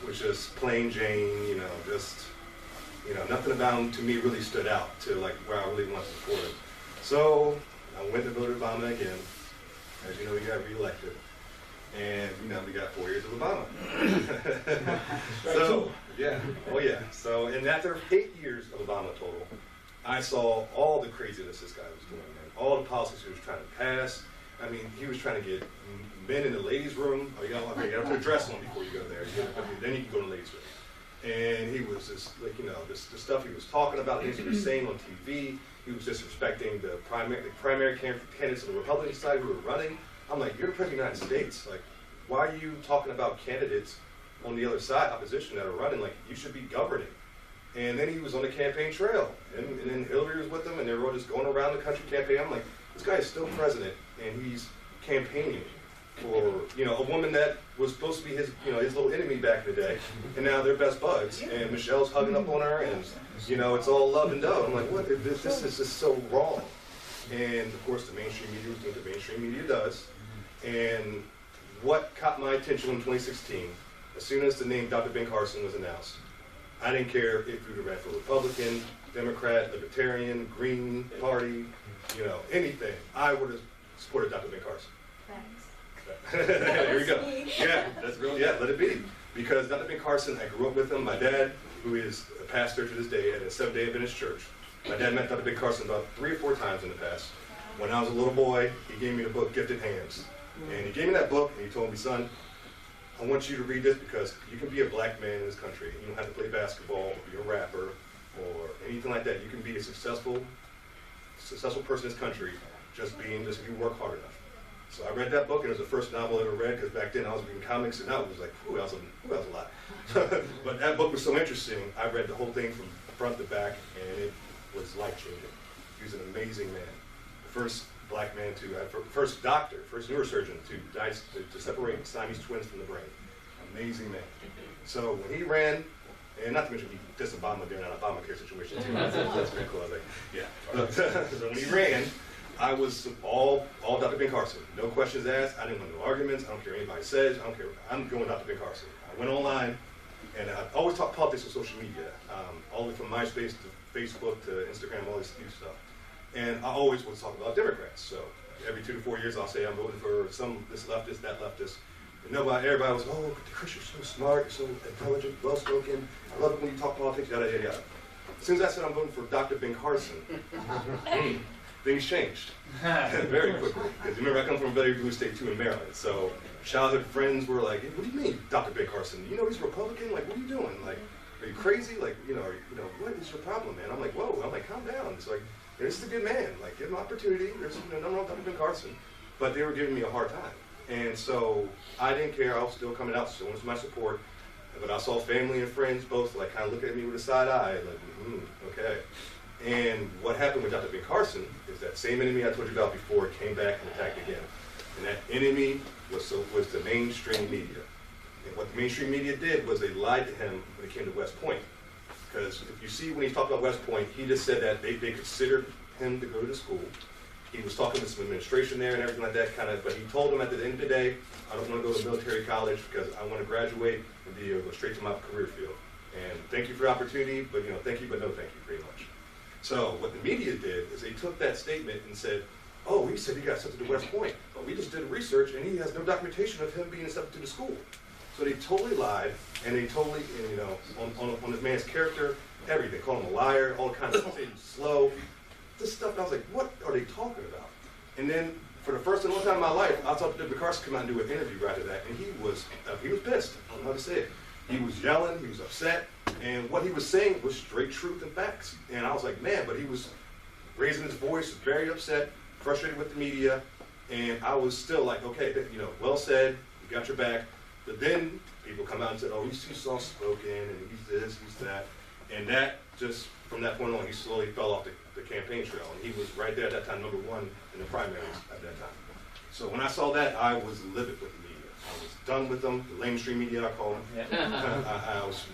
S11: was just plain Jane, you know, just, you know, nothing about him to me really stood out to like where I really want to support him. So I went to vote Obama again. As you know, he got reelected. And, you know, we got 4 years of Obama. So, yeah, oh yeah. So, and after 8 years of Obama total, I saw all the craziness this guy was doing, man. All the policies he was trying to pass. I mean, he was trying to get men in the ladies' room. Oh, you know, okay, you got to put a dress on before you go there. Then you can go to the ladies' room. And he was just, like, you know, the stuff he was talking about, things he was saying on TV. He was disrespecting the primary candidates on the Republican side who were running. I'm like, you're the President of the United States. Like, why are you talking about candidates on the other side, opposition, that are running? Like, you should be governing. And then he was on the campaign trail. And then Hillary was with him, and they were all just going around the country campaigning. I'm like, this guy is still president, and he's campaigning for, you know, a woman that was supposed to be his, you know, his little enemy back in the day. And now they're best buds. And Michelle's hugging up on her, and, you know, it's all love and dove. I'm like, what? This is just so wrong. And, of course, the mainstream media was doing what the mainstream media does. And what caught my attention in 2016, as soon as the name Dr. Ben Carson was announced, I didn't care if you ran for Republican, Democrat, Libertarian, Green Party, you know, anything. I would have supported Dr. Ben Carson. Thanks. There we go. Yeah, that's real. Yeah, let it be. Because Dr. Ben Carson, I grew up with him. My dad, who is a pastor to this day at a Seventh-day Adventist church, my dad met Dr. Ben Carson about 3 or 4 times in the past. When I was a little boy, he gave me the book Gifted Hands. And he gave me that book, and he told me, son, I want you to read this because you can be a black man in this country. You don't have to play basketball, or be a rapper, or anything like that. You can be a successful person in this country just if you work hard enough. So I read that book, and it was the first novel I ever read, because back then I was reading comics, and I was like, ooh, that was a lot. But that book was so interesting, I read the whole thing from front to back, and it was life-changing. He was an amazing man. The first black man first doctor, first neurosurgeon to separate Siamese twins from the brain. Amazing man. So when he ran, and not to mention he dissed Obama during that Obamacare situation too. That's pretty cool. I was like, yeah. But so when he ran, I was all Dr. Ben Carson. No questions asked. I didn't want no arguments. I don't care what anybody says. I don't care. I'm going Dr. Ben Carson. I went online, and I always talk politics on social media, all the way from MySpace to Facebook to Instagram, all this new stuff. And I always was talking about Democrats. So every 2 to 4 years, I'll say I'm voting for this leftist, that leftist. And everybody was, oh, Chris, you're so smart, you're so intelligent, well-spoken. I love it when you talk politics, yada, yada, yada. As soon as I said I'm voting for Dr. Ben Carson, things changed very quickly. Because remember, I come from a very blue state, too, in Maryland. So childhood friends were like, hey, what do you mean, Dr. Ben Carson? You know he's Republican? Like, what are you doing? Like, are you crazy? Like, what is your problem, man? I'm like, whoa. I'm like, calm down. It's like, this is a good man. Like, give him an opportunity. There's nothing wrong with Dr. Ben Carson. But they were giving me a hard time. And so I didn't care. I was still coming out, showing my support. But I saw family and friends both like kind of look at me with a side eye, like, okay. And what happened with Dr. Ben Carson is that same enemy I told you about before came back and attacked again. And that enemy was the mainstream media. And what the mainstream media did was they lied to him when it came to West Point. Because if you see when he talked about West Point, he just said that they considered him to go to the school. He was talking to some administration there and everything like that but he told them at the end of the day, I don't want to go to military college because I want to graduate and go straight to my career field. And thank you for the opportunity, but thank you, but no thank you, pretty much. So what the media did is they took that statement and said, oh, he said he got accepted to West Point, but we just did research and he has no documentation of him being accepted to the school. So they totally lied, and they totally, on this man's character, everything. Called him a liar, all kinds of stuff. He was slow. This stuff, I was like, what are they talking about? And then, for the first and only time in my life, I saw Dr. Ben Carson come out and do an interview right after that, and he was pissed. I don't know how to say it. He was yelling, he was upset, and what he was saying was straight truth and facts. And I was like, man, but he was raising his voice, very upset, frustrated with the media, and I was still like, okay, well said, you got your back. But then people come out and said, oh, he's too soft-spoken, and he's this, he's that. And that just, from that point on, he slowly fell off the campaign trail. And he was right there at that time, #1 in the primaries at that time. So when I saw that, I was livid with the media. I was done with them, the mainstream media, I call them. I was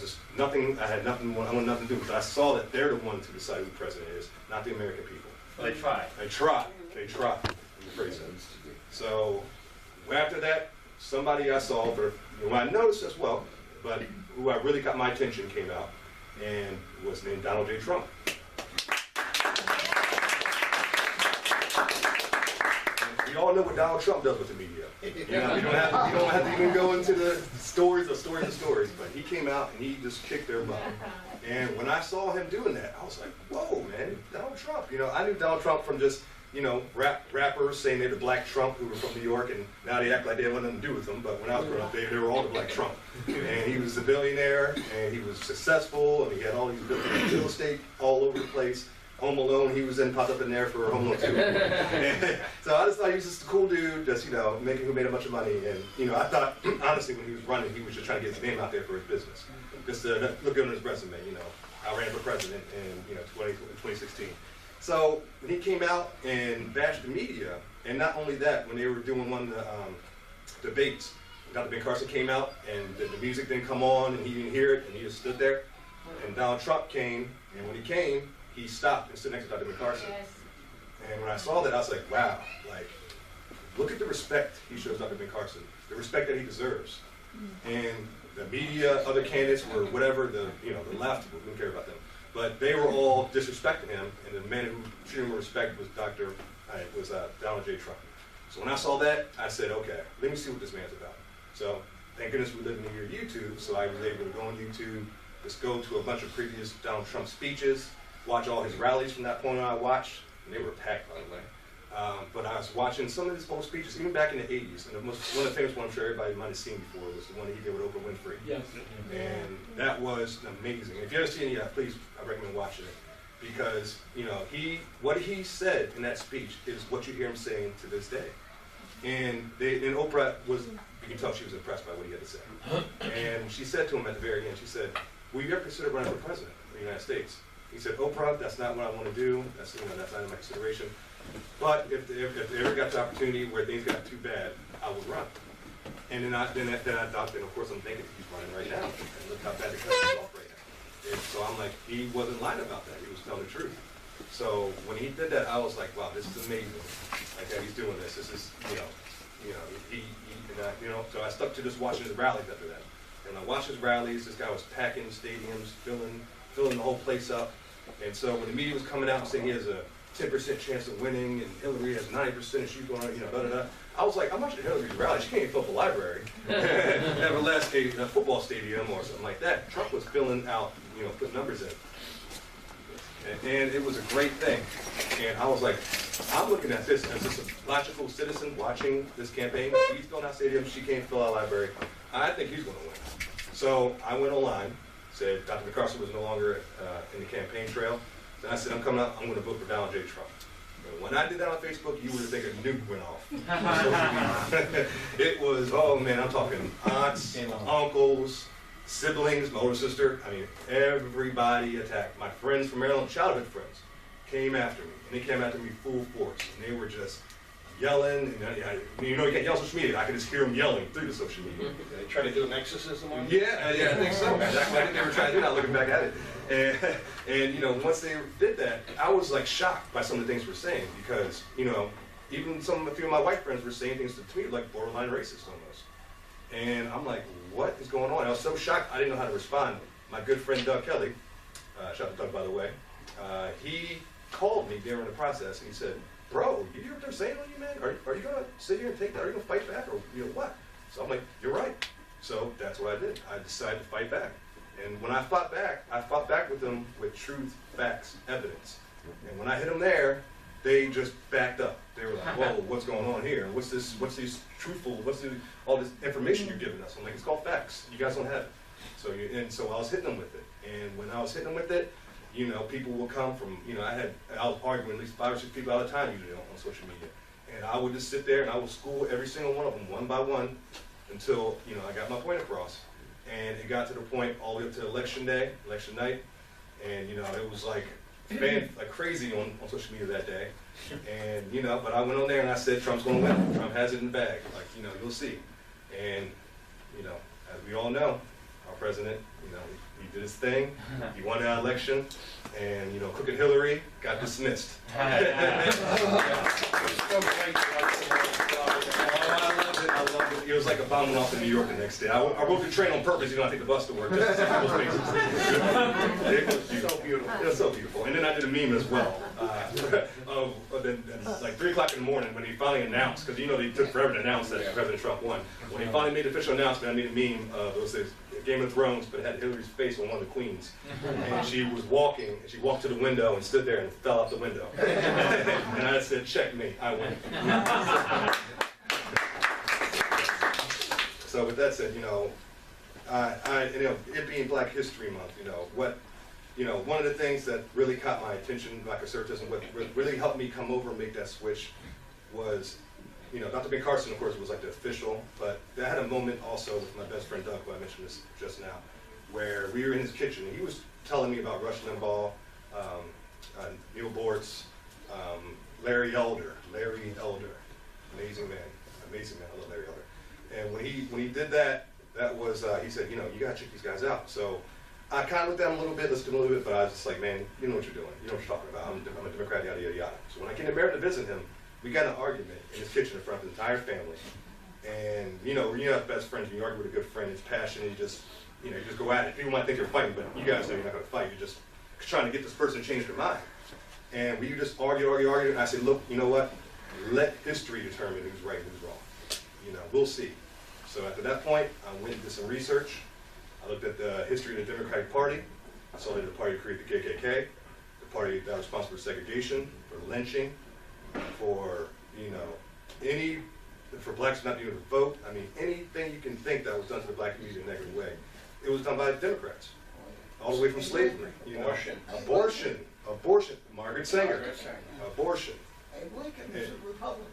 S11: just nothing, I had nothing, I wanted nothing to do with it. I saw that they're the one to decide who the president is, not the American people.
S1: Well, they tried.
S11: They tried. Let me phrase that. So after that, somebody I saw, who I noticed as well, but who I really got my attention came out, and was named Donald J. Trump. We all know what Donald Trump does with the media. You know, you don't have to even go into the stories, but he came out and he just kicked their butt. And when I saw him doing that, I was like, whoa, man, Donald Trump. You know, I knew Donald Trump from just, you know, rappers saying they're the Black Trump who were from New York, and now they act like they had nothing to do with them. But when I was growing up, they were all the Black Trump. And he was a billionaire, and he was successful, and he had all these real estate all over the place. Home Alone, he was popped up in there for Home Alone 2. So I just thought he was just a cool dude, just, you know, who made a bunch of money. And, you know, I thought, honestly, when he was running, he was just trying to get his name out there for his business. Just to look good on his resume, you know. I ran for president in, you know, 2016. So when he came out and bashed the media, and not only that, when they were doing one of the debates, Dr. Ben Carson came out, and the music didn't come on, and he didn't hear it, and he just stood there. And Donald Trump came, and when he came, he stopped and stood next to Dr. Ben Carson. Yes. And when I saw that, I was like, wow, like, look at the respect he shows Dr. Ben Carson, the respect that he deserves. And the media, other candidates were whatever, the left, we don't care about them. But they were all disrespecting him, and the man who treated him with respect was Donald J. Trump. So when I saw that, I said, okay, let me see what this man's about. So thank goodness we live in the year of YouTube, so I was able to go on YouTube, just go to a bunch of previous Donald Trump speeches, watch all his rallies from that point on. I watched, and they were packed, by the way. But I was watching some of his old speeches, even back in the 80s. And one of the famous ones I'm sure everybody might have seen before was the one that he did with Oprah Winfrey. Yes. And that was amazing. If you ever seen it, please, I recommend watching it. Because, you know, what he said in that speech is what you hear him saying to this day. And Oprah was, you can tell she was impressed by what he had to say. And she said to him at the very end, she said, will you ever consider running for president of the United States? He said, Oprah, that's not what I want to do. That's not in my consideration. But if they ever got the opportunity where things got too bad, I would run. And then I thought, of course, I'm thinking he's running right now. And look how bad the country's off right now. And so I'm like, he wasn't lying about that. He was telling the truth. So when he did that, I was like, wow, this is amazing. Like how he's doing this. This is, so I stuck to just watching his rallies after that. And I watched his rallies. This guy was packing stadiums, filling the whole place up. And so when the media was coming out and saying he has a 10% chance of winning and Hillary has 90% and she's going to, I was like, I'm watching Hillary's rally. She can't even fill up a library, never less a football stadium or something like that. Trump was filling out, putting numbers in. And it was a great thing. And I was like, I'm looking at this as just a logical citizen watching this campaign. He's filling out stadiums. She can't fill out a library. I think he's going to win. So I went online, said Dr. McCarthy was no longer in the campaign trail. Then I said, I'm coming out, I'm going to vote for Donald J. Trump. And when I did that on Facebook, you would have think a nuke went off. It was, oh man, I'm talking aunts, uncles, siblings, my older sister. I mean, everybody attacked. My friends from Maryland, childhood friends, came after me. And they came after me full force. And they were just yelling. And you can't yell on social media. I could just hear them yelling through the social media.
S2: Did they try to do an exorcism on
S11: you? Yeah, I think so. Exactly. I think they were trying to do that, looking back at it. And once they did that, I was like shocked by some of the things we're saying because, even a few of my white friends were saying things to me like borderline racist almost. And I'm like, what is going on? I was so shocked, I didn't know how to respond. My good friend Doug Kelly, shout out to Doug by the way, he called me during the process and he said, bro, you hear what they're saying on you, man? Are you going to sit here and take that? Are you going to fight back or what? So I'm like, you're right. So that's what I did. I decided to fight back. And when I fought back with them with truth, facts, evidence. And when I hit them there, they just backed up. They were like, whoa, what's going on here? What's all this information you're giving us? I'm like, it's called facts. You guys don't have it. So I was hitting them with it. And when I was hitting them with it, people will come from, I was arguing with at least 5 or 6 people at a time usually on social media. And I would just sit there and I would school every single one of them one by one until, I got my point across. And it got to the point all the way up to election day, election night, and you know, it was like like crazy on social media that day. And you know, but I went on there and I said, Trump's gonna win. Trump has it in the bag. Like, you know, you'll see. And you know, as we all know, our president, you know, he did his thing. He won that election, and you know, Crooked Hillary got dismissed. I loved it. It was like a bomb went off in New York the next day. I rode the train on purpose, you know, I take the bus to work just to see those faces. It was beautiful. So beautiful. It was so beautiful. And then I did a meme as well. Like 3 o'clock in the morning when he finally announced, because you know they took forever to announce that President Trump won. When he finally made the official announcement, I made a meme of those things. Game of Thrones, but it had Hillary's face on one of the queens. And she was walking, and she walked to the window and stood there and fell out the window. And I said, checkmate, I win. So with that said, you know, you know, it being Black History Month, you know, one of the things that really caught my attention, Black conservatism, what really helped me come over and make that switch was, you know, Dr. Ben Carson, of course, was like the official, but I had a moment also with my best friend Doug, who I mentioned this just now, where we were in his kitchen, and he was telling me about Rush Limbaugh, Neil Bortz, Larry Elder, amazing man, I love Larry Elder. And when he did that, that was, he said, you know, you gotta check these guys out. So I kind of looked at him a little bit, listened to him a little bit, but I was just like, man, you know what you're doing, you know what you're talking about, I'm a Democrat, yada, yada, yada. So when I came to Maryland to visit him, we got in an argument in his kitchen in front of the entire family. And, you know, when you have best friends, when you argue with a good friend, it's passionate, you just go at it. People might think you're fighting, but you guys know you're not going to fight. You're just trying to get this person to change their mind. And we just argue. And I said, look, you know what? Let history determine who's right and who's wrong. You know, we'll see. So after that point, I went and did some research. I looked at the history of the Democratic Party. I saw that the party created the KKK, the party that was responsible for segregation, for lynching, for, you know, for blacks not being able to vote. I mean, anything you can think that was done to the black community in a negative way, it was done by the Democrats. All the way from slavery, you know. Abortion. Margaret Sanger. Abortion.
S4: Abe Lincoln was a Republican.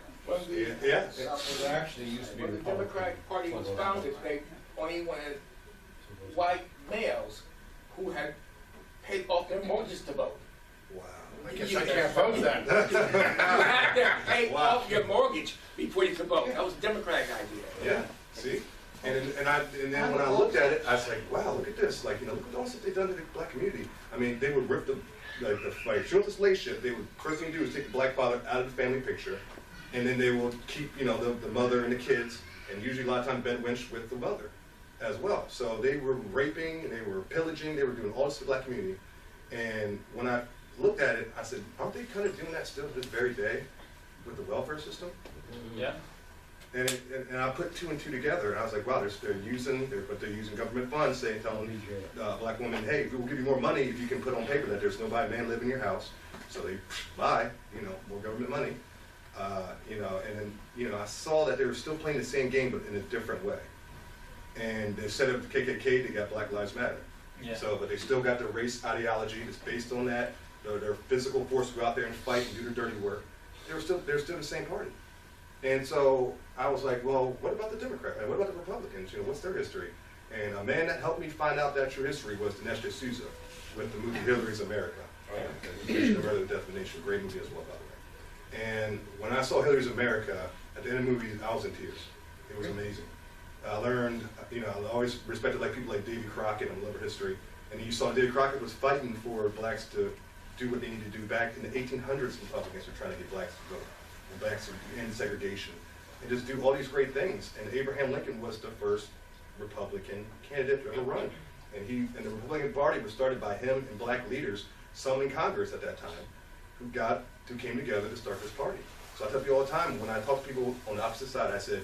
S11: Yeah.
S3: It actually used to be
S10: When the Democratic Party was founded, they only wanted white males who had paid off their mortgages to vote.
S2: Wow. I guess I can't vote then.
S10: You had to pay off your mortgage before you could vote. That was a Democratic idea.
S11: Yeah. See? And then when I looked at it, I was like, wow, look at this. Like, you know, look at all the stuff they've done to the black community. I mean, they would rip show up the slave ship. They would, first thing they do is take the black father out of the family picture, and then they will keep, you know, the mother and the kids, and usually a lot of times bedwench with the mother as well. So they were raping, and they were pillaging, they were doing all this to the black community. And when I looked at it, I said, aren't they kind of doing that still to this very day with the welfare system?
S1: Yeah.
S11: And I put 2 and 2 together, and I was like, wow, they're using government funds, telling black women, hey, we'll give you more money if you can put on paper that there's no white man living in your house. So they buy, you know, more government money. You know, and then, you know, I saw that they were still playing the same game, but in a different way. And instead of KKK, they got Black Lives Matter.
S1: Yeah.
S11: So, but they still got their race ideology that's based on that. Their physical force to go out there and fight and do their dirty work. They're still the same party. And so I was like, well, what about the Democrats? What about the Republicans? You know, what's their history? And a man that helped me find out that true history was Dinesh D'Souza with the movie Hillary's America. The Death of the Nation, great movie as well, by the way. And when I saw Hillary's America, at the end of the movie, I was in tears. It was amazing. I learned, you know, I always respected like people like Davy Crockett and love her history. And you saw Davy Crockett was fighting for blacks to do what they needed to do back in the 1800s. Republicans were trying to get blacks to vote, and blacks to end segregation, and just do all these great things. And Abraham Lincoln was the first Republican candidate to ever run. And the Republican Party was started by him and black leaders, some in Congress at that time, who came together to start this party. So I tell people all the time, when I talk to people on the opposite side, I said,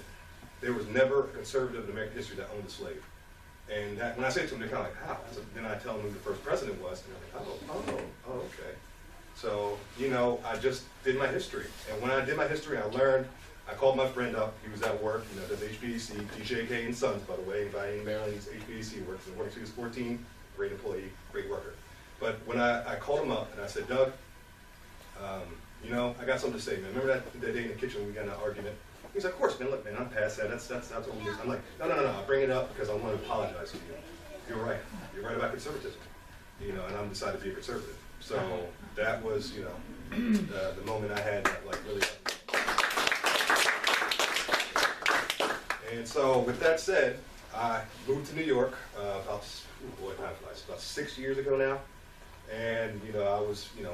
S11: there was never a conservative in American history that owned a slave. And when I say it to them, they're kind of like, how? So then I tell them who the first president was, and they're like, oh, okay. So, you know, I just did my history. And when I did my history, I learned, I called my friend up, he was at work, you know, does HVAC, DJK and Sons, by the way, anybody in Maryland needs HVAC, works in 14, great employee, great worker. But when I called him up and I said, Doug, you know, I got something to say, man. Remember that day in the kitchen we got in an argument? He's like, of course, man. Look, man, I'm past that. That's old news. I'm like, no. I bring it up because I want to apologize to you. You're right. You're right about conservatism. You know, and I'm decided to be a conservative. So that was, you know, the moment I had that, like, really. And so with that said, I moved to New York about 6 years ago now. And, you know, I was, you know,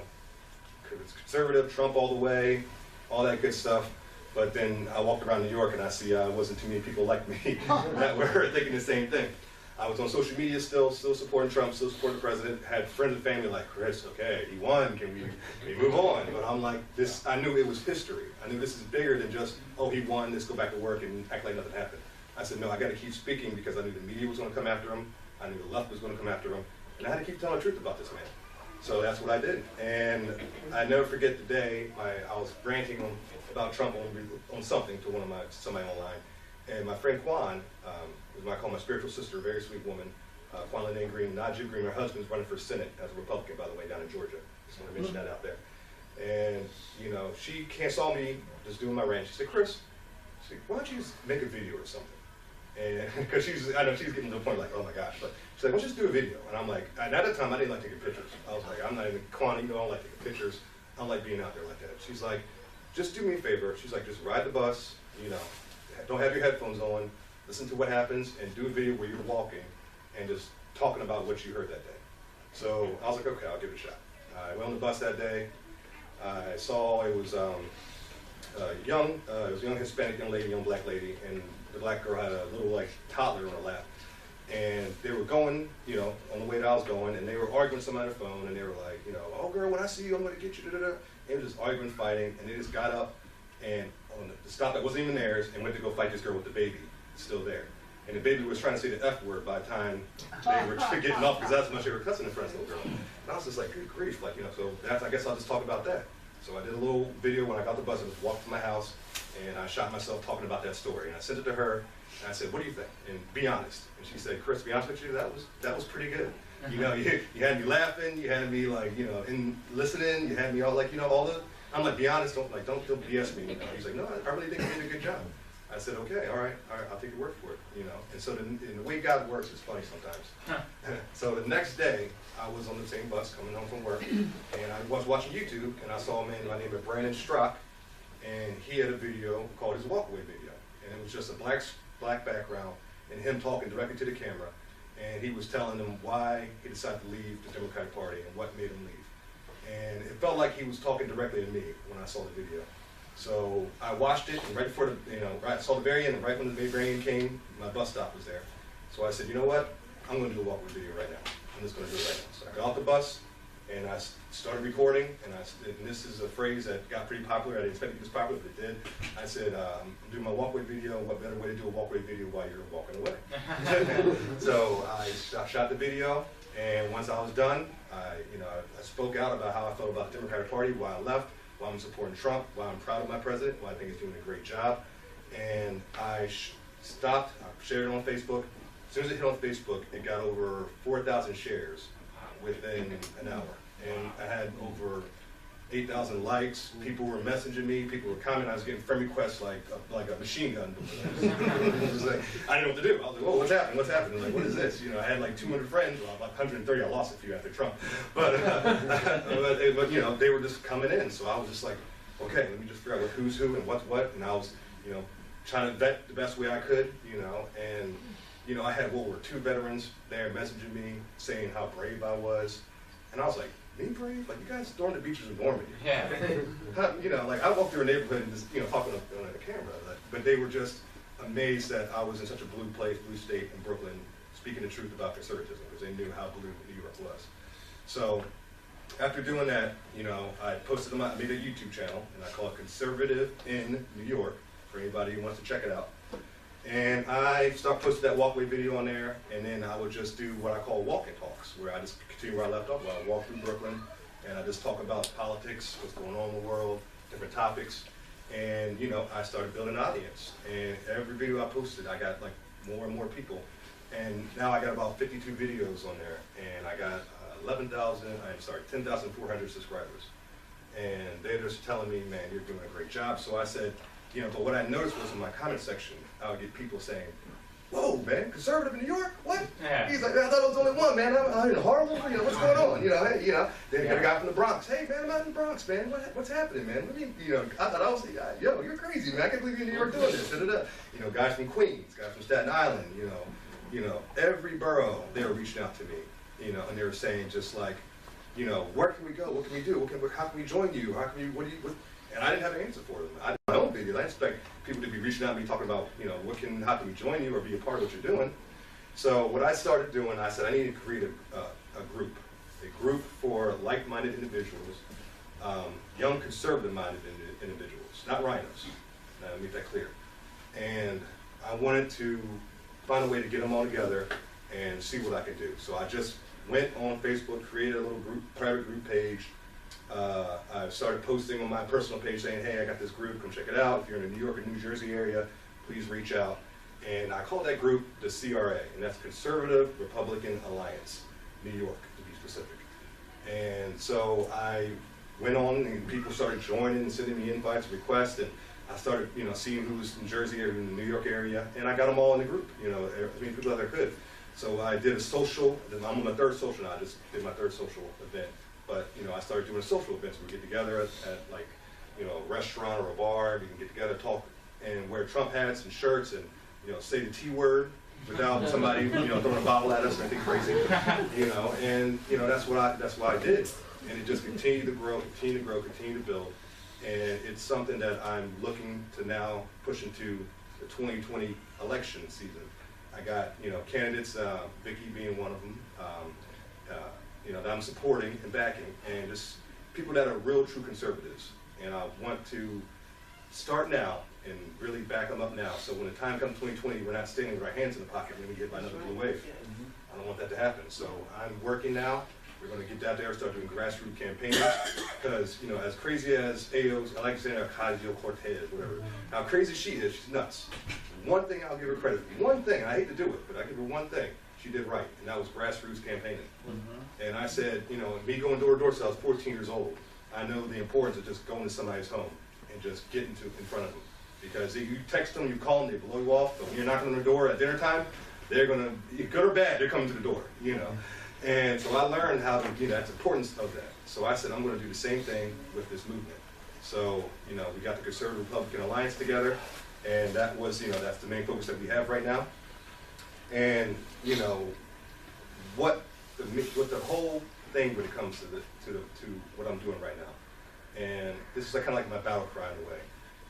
S11: conservative, Trump all the way, all that good stuff. But then I walked around New York and I see wasn't too many people like me that were thinking the same thing. I was on social media still supporting Trump, still supporting the president, had friends and family like, Chris, okay, he won, can we move on? But I'm like, this, I knew it was history. I knew this is bigger than just, oh, he won, let's go back to work and act like nothing happened. I said, no, I gotta keep speaking because I knew the media was gonna come after him, I knew the left was gonna come after him, and I had to keep telling the truth about this man. So that's what I did. And I never forget the day I was ranting about Trump on something to somebody online. And my friend Kwan, who I call my spiritual sister, a very sweet woman, Kwan Lene Green, Najib Green, her husband's running for Senate as a Republican, by the way, down in Georgia. Just want to mention that out there. And, you know, she saw me just doing my rant. She said, Chris, why don't you just make a video or something? And because I know she's getting to the point like, oh my gosh, but she's like, well, just do a video. And I'm like, and at the time I didn't like taking pictures. I was like, I'm not even Kwan, you know, I don't like taking pictures. I don't like being out there like that. She's like, just do me a favor. She's like, just ride the bus, you know, don't have your headphones on, listen to what happens, and do a video where you're walking and just talking about what you heard that day. So I was like, okay, I'll give it a shot. I went on the bus that day. I saw it was a young Hispanic young lady, young black lady, and the black girl had a little like toddler on her lap. And they were going, you know, on the way that I was going, and they were arguing with somebody on the phone, and they were like, you know, oh girl, when I see you, I'm gonna get you, da da da. They were just arguing, fighting, and they just got up and on the stop that wasn't even theirs and went to go fight this girl with the baby still there. And the baby was trying to say the F word by the time they were getting off because that's how much they were cussing in front of the little girl. And I was just like, good grief, like, you know, so I guess I'll just talk about that. So I did a little video when I got the bus, I just walked to my house and I shot myself talking about that story. And I sent it to her and I said, what do you think? And be honest. And she said, Chris, to be honest with you, that was pretty good. You know, you had me laughing, you had me like, you know, in listening, you had me all like, you know, all the, I'm like, be honest, don't BS me. You know? He's like, no, I really think you did a good job. I said, okay, all right, I'll take your word for it, you know. And so the way God works is funny sometimes. So the next day, I was on the same bus coming home from work, and I was watching YouTube, and I saw a man by the name of Brandon Strzok, and he had a video called his walkaway video. And it was just a black background, and him talking directly to the camera, and he was telling them why he decided to leave the Democratic Party and what made him leave. And it felt like he was talking directly to me when I saw the video. So I watched it, and right before I saw the very end, and right when the very end came, my bus stop was there. So I said, you know what? I'm going to do a walkaway video right now. I'm just going to do it right now. So I got off the bus, and I started recording, and this is a phrase that got pretty popular. I didn't expect it to be this popular, but it did. I said, I'm doing my walkaway video. What better way to do a walkaway video while you're walking away? So I shot the video, and once I was done, I spoke out about how I felt about the Democratic Party, why I left, why I'm supporting Trump, why I'm proud of my president, why I think he's doing a great job. And I stopped, I shared it on Facebook. As soon as it hit on Facebook, it got over 4,000 shares within an hour. And I had over 8,000 likes. People were messaging me. People were commenting. I was getting friend requests like a machine gun. It was like, I didn't know what to do. I was like, whoa, what's happening? What's happening? Like, what is this? You know, I had like 200 friends. Well, like 130. I lost a few after Trump. But you know, they were just coming in. So I was just like, okay, let me just figure out who's who and what's what. And I was, you know, trying to vet the best way I could. You know, and you know, I had World War II veterans there messaging me saying how brave I was, and I was like, me brave? Like, you guys stormed the beaches of Normandy. Yeah. You know, like, I walked through a neighborhood and just, you know, talking on a camera, but they were just amazed that I was in such a blue place, blue state in Brooklyn, speaking the truth about conservatism, because they knew how blue New York was. So, after doing that, you know, I made a YouTube channel, and I call it Conservative in New York, for anybody who wants to check it out. And I started posting that walkaway video on there, and then I would just do what I call walking talks, where I just continue where I left off, where I walk through Brooklyn, and I just talk about politics, what's going on in the world, different topics, and you know, I started building an audience. And every video I posted, I got like more and more people, and now I got about 52 videos on there, and I got 10,400 subscribers. And they're just telling me, man, you're doing a great job. So I said, but what I noticed was in my comment section, I would get people saying, whoa, man, conservative in New York? What?
S1: Yeah.
S11: He's like, I thought I was the only one, man. I'm in Harlem. What's going on? Then you got a guy from the Bronx. Hey, man, I'm out in the Bronx, man. What's happening, man? I thought I was, you're crazy, man. I can't believe you're in New York doing this. Guys from Queens, guys from Staten Island, every borough, they were reaching out to me, and they were saying just like, where can we go? What can we do? How can we join you? How can we, and I didn't have an answer for them. I did my own videos. I expect people to be reaching out to me talking about, how can we join you or be a part of what you're doing? So what I started doing, I said I need to create a group for like-minded individuals, young conservative-minded individuals, not rhinos. Now, let me make that clear. And I wanted to find a way to get them all together and see what I could do. So I just went on Facebook, created a little private group page. I started posting on my personal page saying, hey, I got this group, come check it out. If you're in the New York or New Jersey area, please reach out. And I called that group the CRA, and that's Conservative Republican Alliance, New York, to be specific. And so I went on, and people started joining and sending me invites, requests, and I started, seeing who was in Jersey or in the New York area, and I got them all in the group, as many people as I could. So I did a social, I'm on my third social now, I just did my third social event. But, I started doing social events. We get together at like, a restaurant or a bar, we can get together, talk, and wear Trump hats and shirts and, say the T word without somebody, throwing a bottle at us or anything crazy, and, that's what I did. And it just continued to grow, continue to build. And it's something that I'm looking to now push into the 2020 election season. I got, candidates, Vicky being one of them, that I'm supporting and backing, and just people that are real true conservatives. And I want to start now and really back them up now. So when the time comes 2020, we're not standing with our hands in the pocket when we get by another blue wave. I don't want that to happen. So I'm working now. We're going to get out there, start doing grassroots campaigns, because, as crazy as Ayo's, I like saying Ocasio-Cortez, whatever, how crazy she is, she's nuts. One thing I'll give her credit for, one thing, I hate to do it, but I give her one thing, she did right, and that was grassroots campaigning. And I said, me going door to door since I was 14 years old, I know the importance of just going to somebody's home and just getting in front of them. Because if you text them, you call them, they blow you off, but when you're knocking on their door at dinner time, they're going to, good or bad, they're coming to the door, And so I learned how to, that's the importance of that. So I said, I'm going to do the same thing with this movement. So, we got the Conservative Republican Alliance together, and that was, that's the main focus that we have right now. And, what the whole thing when it comes to what I'm doing right now, and this is kind of like my battle cry in a way,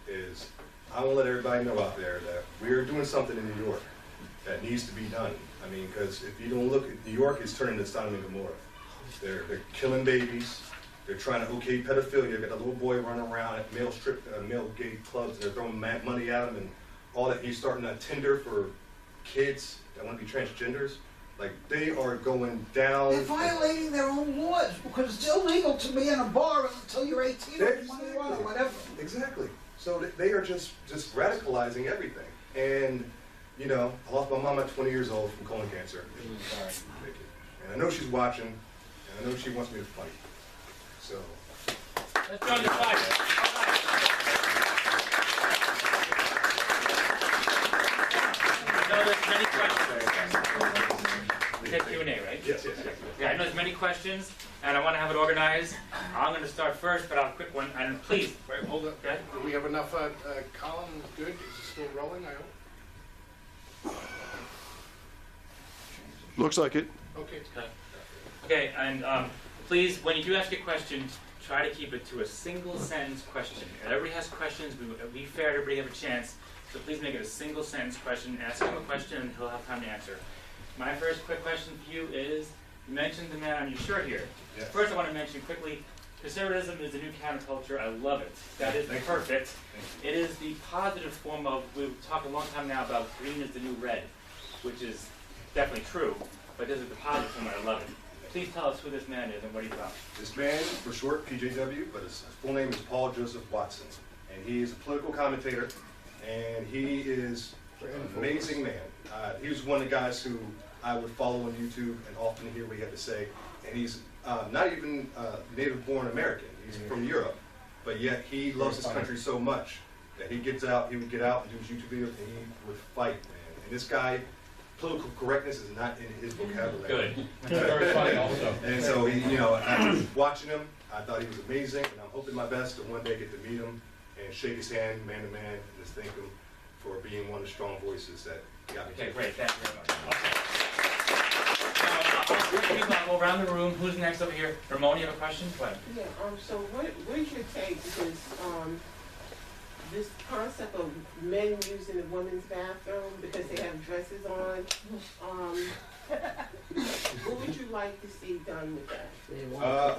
S11: is I want to let everybody know out there that we're doing something in New York that needs to be done. I mean, because if you don't look, New York is turning to Sodom and Gomorrah. They're killing babies. They're trying to okay pedophilia. Got a little boy running around at male gay clubs, and they're throwing money at him and all that. He's starting a Tinder for kids that want to be transgenders. Like, they are going down.
S4: They're violating their own laws because it's illegal to be in a bar until you're 18 or 21 or whatever.
S11: Exactly. So they are just radicalizing everything. And, I lost my mom at 20 years old from colon cancer. And I know she's watching, and I know she wants me to fight. So.
S1: Let's join the fight. So there's many questions. We did Q&A, right?
S11: Yes.
S1: Yeah, I know there's many questions, and I want to have it organized. I'm going to start first, but I'll have a quick one. And please.
S2: Wait, hold up.
S1: Okay.
S2: Do we have enough column? Good. Is it still rolling? I hope.
S3: Looks like it.
S2: Okay.
S1: Okay, and please, when you do ask a question, try to keep it to a single sentence question. Everybody has questions. We be fair. Everybody have a chance. So please make it a single sentence question. Ask him a question, and he'll have time to answer. My first quick question for you is: you mentioned the man on your shirt here.
S11: Yes.
S1: First, I want to mention quickly. Conservatism is the new counterculture. I love it. That is perfect. It is the positive form of, we've talked a long time now about green is the new red, which is definitely true, but this is the positive form, and I love it. Please tell us who this man is and what he's about.
S11: This man, for short, PJW, but his full name is Paul Joseph Watson. And he is a political commentator, and he is an amazing man. He was one of the guys who I would follow on YouTube and often hear what he had to say. And he's not even native-born American. He's from Europe, but yet he loves his country so much that he would get out and do his YouTube videos, and he would fight, man. And this guy, political correctness is not in his vocabulary.
S1: Good.
S3: Very funny also.
S11: And so, after watching him, I thought he was amazing, and I'm hoping my best to one day get to meet him and shake his hand, man to man, and just thank him for being one of the strong voices that got me.
S1: Okay, great. Thank you very much. I'll go around the room. Who's next over here? Ramon, you have a question? Go ahead.
S12: Yeah, so what is your take, because this concept of men using the women's bathroom because they have dresses on, what would you like to see done with that?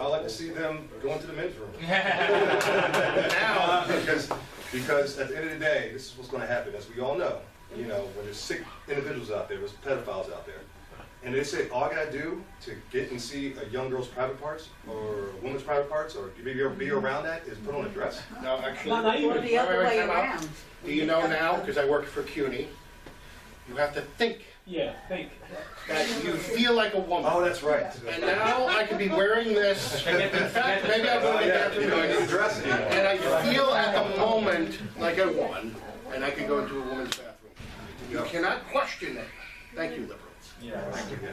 S11: I'd like to see them go into the men's room. Now, because at the end of the day, this is what's going to happen, as we all know. When there's sick individuals out there, there's pedophiles out there, and they say all I gotta do to get and see a young girl's private parts or a woman's private parts or maybe be around that is put on a dress.
S2: No, actually,
S8: Or the other way around.
S2: do you know now, because I work for CUNY, you have to think that you feel like a woman.
S11: Oh, that's right.
S2: And now I could be wearing this. In fact, maybe I'll go to the bathroom
S11: I need a dress.
S2: and I feel at the moment like a woman, and I could go into a woman's bathroom. You cannot question it. Thank you, liberals.
S1: Yeah.
S11: Thank you.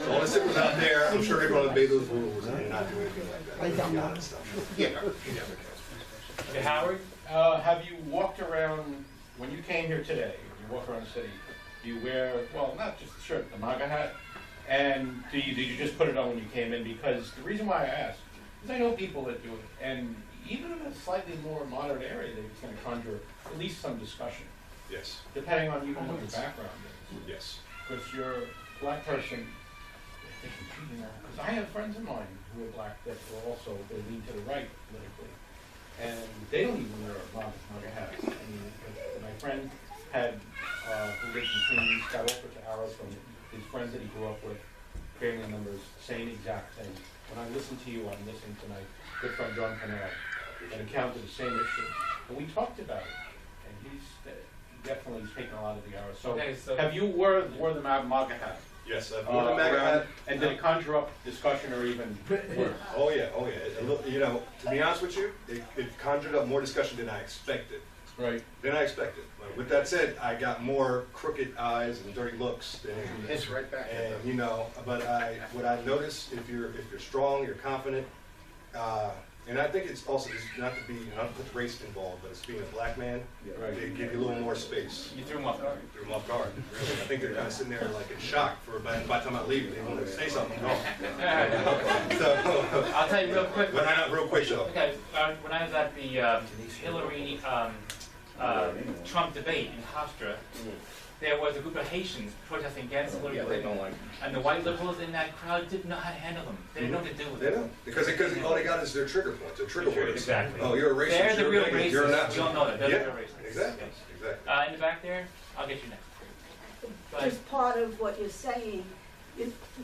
S11: So all the sickos out there, I'm sure they're going to obey those rules and not do anything like that.
S4: I don't know.
S2: Yeah.
S1: Okay, Howard?
S3: Have you walked around, when you came here today, you walk around the city, do you wear, well, not just the shirt, the MAGA hat? And did you just put it on when you came in? Because the reason why I ask is I know people that do it, and even in a slightly more modern area, it's going to conjure at least some discussion.
S11: Yes.
S3: Depending on even what your background is.
S11: Yes.
S3: Because you're a black person, because I have friends of mine who are black that were also, they lean to the right politically, and they don't even wear a MAGA hat. I mean, my friend had, who lived in Queens, got offered to arrows from his friends that he grew up with, family members, same exact thing. When I listen to you, I'm listening to my good friend John Canal, that encountered the same issue. And we talked about it, and he's definitely taken a lot of the arrows. So,
S1: Okay, so
S3: have you wore the MAGA hat?
S11: Yes, I've worn the MAGA hat.
S3: And did it conjure up discussion or even worse?
S11: Oh yeah, oh yeah. To be honest with you, it conjured up more discussion than I expected.
S3: Right.
S11: Than I expected. But with that said, I got more crooked eyes and dirty looks than
S2: It's right back.
S11: and but what I noticed, if you're strong, you're confident, and I think it's also just not to put race involved, but it's being a black man,
S3: Right.
S11: they give you a little more space.
S1: You threw him off guard.
S11: Threw them off guard. Really. I think they're kind of sitting there like in shock by the time I leave, they want to say something wrong. So,
S1: I'll tell you real quick.
S11: but not real quick though.
S1: Okay, when I was at the Hillary Trump debate in Hofstra, there was a group of Haitians protesting against Hillary Clinton. And the white liberals in that crowd didn't know how to handle them. They didn't know what to do with
S11: They
S1: them.
S11: don't. Because all they got is their trigger points, their trigger words.
S1: Exactly.
S11: Oh, you're a racist.
S1: They're the real
S11: bigot, you're
S1: racists.
S11: not.
S1: You don't know that. They're
S11: Yeah,
S1: the real racists.
S11: exactly,
S1: Yes.
S11: exactly.
S1: In the back there, I'll get you next. Go ahead.
S8: Just part of what you're saying,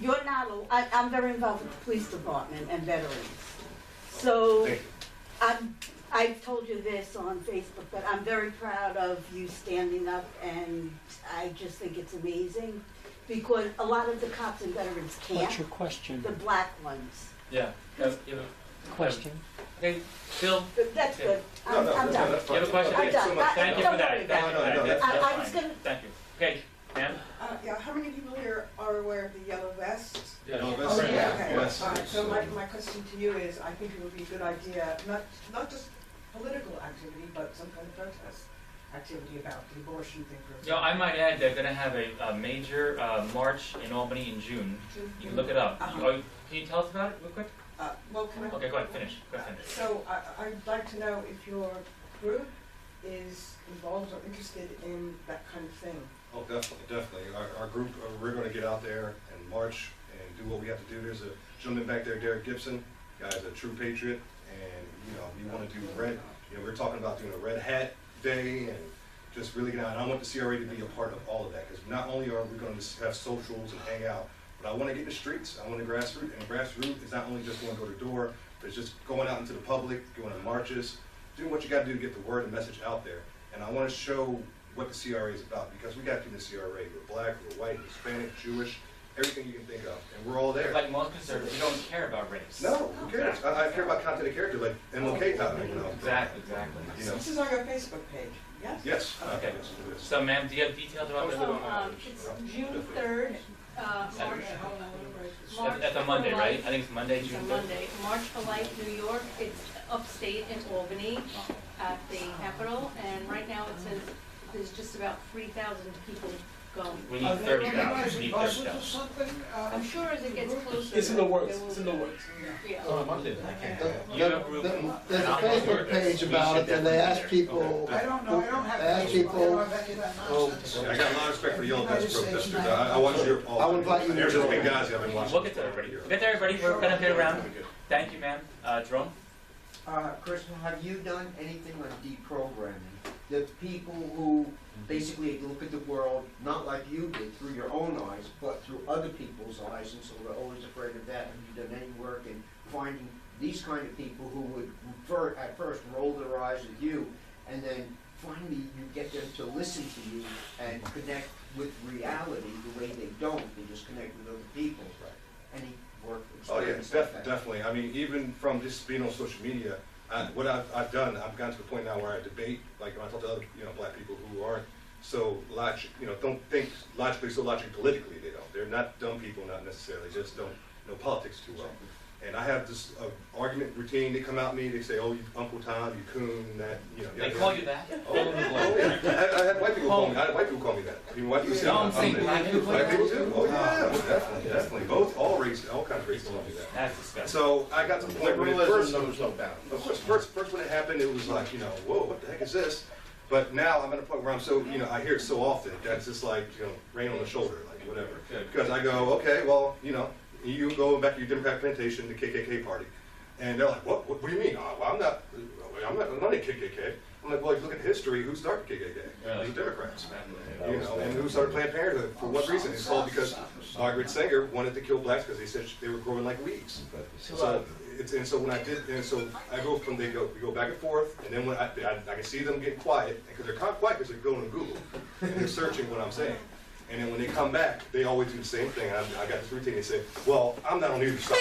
S8: you're not, I'm very involved with the police department and veterans. So
S11: Thank you.
S8: I've told you this on Facebook, but I'm very proud of you standing up, and I just think it's amazing because a lot of the cops and veterans can't.
S4: What's your question?
S8: The black ones.
S1: Yeah.
S4: Question?
S1: Okay, Bill,
S8: But that's good.
S11: No,
S8: I'm done.
S11: that's
S1: you have a
S11: fine.
S1: question?
S8: I'm
S1: Okay,
S8: done.
S1: so much. Thank you for
S8: Don't
S1: that.
S8: worry
S1: Thank
S8: about
S1: you for that.
S11: it.
S1: That's
S8: I
S1: fine.
S8: was gonna-
S1: Thank you. Okay, ma'am?
S9: Yeah, how many people here are aware of the yellow vests?
S3: Yeah,
S11: No,
S3: no,
S11: that's
S9: Oh,
S11: right.
S9: yeah, okay.
S11: Yes.
S9: All right, so my question to you is, I think it would be a good idea, not just political activity, but some kind of protest activity about the abortion thing, for
S1: You know, I might add, they're gonna have a major march in Albany in June. You can look it up.
S9: Uh-huh.
S1: Can you tell us about it real quick?
S9: Well, can I?
S1: Okay, go ahead, finish. Go ahead, finish.
S9: So I'd like to know if your group is involved or interested in that kind of thing.
S11: Oh, definitely, definitely. Our group, we're going to get out there and march and do what we have to do. There's a gentleman back there, Derek Gibson, guy's a true patriot, and we want to do red. We're talking about doing a red hat day and just really get out. And I want the CRA to be a part of all of that because not only are we going to have socials and hang out, but I want to get in the streets. I want to grassroots, and grassroots is not only just going door to door, but it's just going out into the public, going to marches, doing what you got to do to get the word and message out there. And I want to show what the CRA is about because we got to do the CRA. We're black, we're white, Hispanic, Jewish, everything you can think of, and we're all there.
S1: Like most conservatives, you don't care about race.
S11: No, who cares? I care about content and character, like MLK taught me, you know.
S1: Exactly.
S11: You know.
S9: This is on your Facebook page, yes?
S11: Yes.
S1: Okay.
S11: Yes, it is.
S1: So, ma'am, do you have details about this?
S13: It's June 3rd, March.
S1: That's a Monday, right? I think it's Monday, June 3rd.
S13: It's a Monday. March for Life, New York. It's upstate in Albany at the Capitol. And right now it says there's just about 3,000 people going.
S1: We need 30,000. We need
S4: Buses or
S1: 30,000.
S4: something?
S13: I'm sure as it gets closer.
S10: It's in the works,
S13: there will
S10: it's in the
S13: be-
S10: works.
S13: Yeah.
S1: You have a group.
S6: There's a Facebook page about it, and they ask people,
S4: I don't know, I don't have.
S6: they ask
S4: Facebook. I
S6: people,
S4: don't have any of that nonsense.
S11: I got a lot of respect for the Yellow Vest protesters. I watch your.
S6: I would invite you to
S11: There's
S6: join.
S11: Benghazi I've been watching.
S1: We'll get to everybody. We'll get to everybody. We're gonna get around. Thank you, ma'am. Jerome?
S7: Crystal, have you done anything on deprogramming? The people who basically look at the world, not like you did, through your own eyes, but through other people's eyes, and so they're always afraid of that. Have you done any work in finding these kind of people who would at first roll their eyes at you, and then finally you get them to listen to you and connect with reality the way they don't, they just connect with other people. Any work?
S11: Oh yeah,
S7: experience like that?
S11: definitely. I mean, even from just being on social media, what I've done, I've gotten to the point now where I debate, like when I talk to other, black people who aren't so don't think logically, so logically politically. They don't. They're not dumb people, not necessarily. Just don't know politics too well. And I have this argument routine. They come out at me. They say, "Oh, you Uncle Tom, you coon, that."
S1: They call you that?
S11: Oh, yeah. I had white people call me. I had white people call me that. Even white people say,
S1: No, I'm saying black people.
S11: Black people too. Oh yeah, definitely. Both, all races, all kinds of races call me that.
S1: That's disgusting.
S11: So I got to the point when it first,
S2: knows no bounds.
S11: of course, first when it happened, it was like, whoa, what the heck is this? But now I'm at a point where I'm so, I hear it so often that's just like, rain on the shoulder, like whatever. Because I go, okay, well, you go back to your Democrat plantation, the KKK party, and they're like, what do you mean? Oh, well, I'm not a KKK. I'm like, well, if you look at history, who started KKK? It was the Democrats. And who started Planned Parenthood? For what reason? It's all because Margaret Sanger wanted to kill blacks because they said they were growing like weeds. So when I did, I go from we go back and forth, and then when I can see them getting quiet, because they're kind of quiet because they're going to Google and they're searching what I'm saying. And then when they come back, they always do the same thing. I got this routine. They say, "Well, I'm not on either side.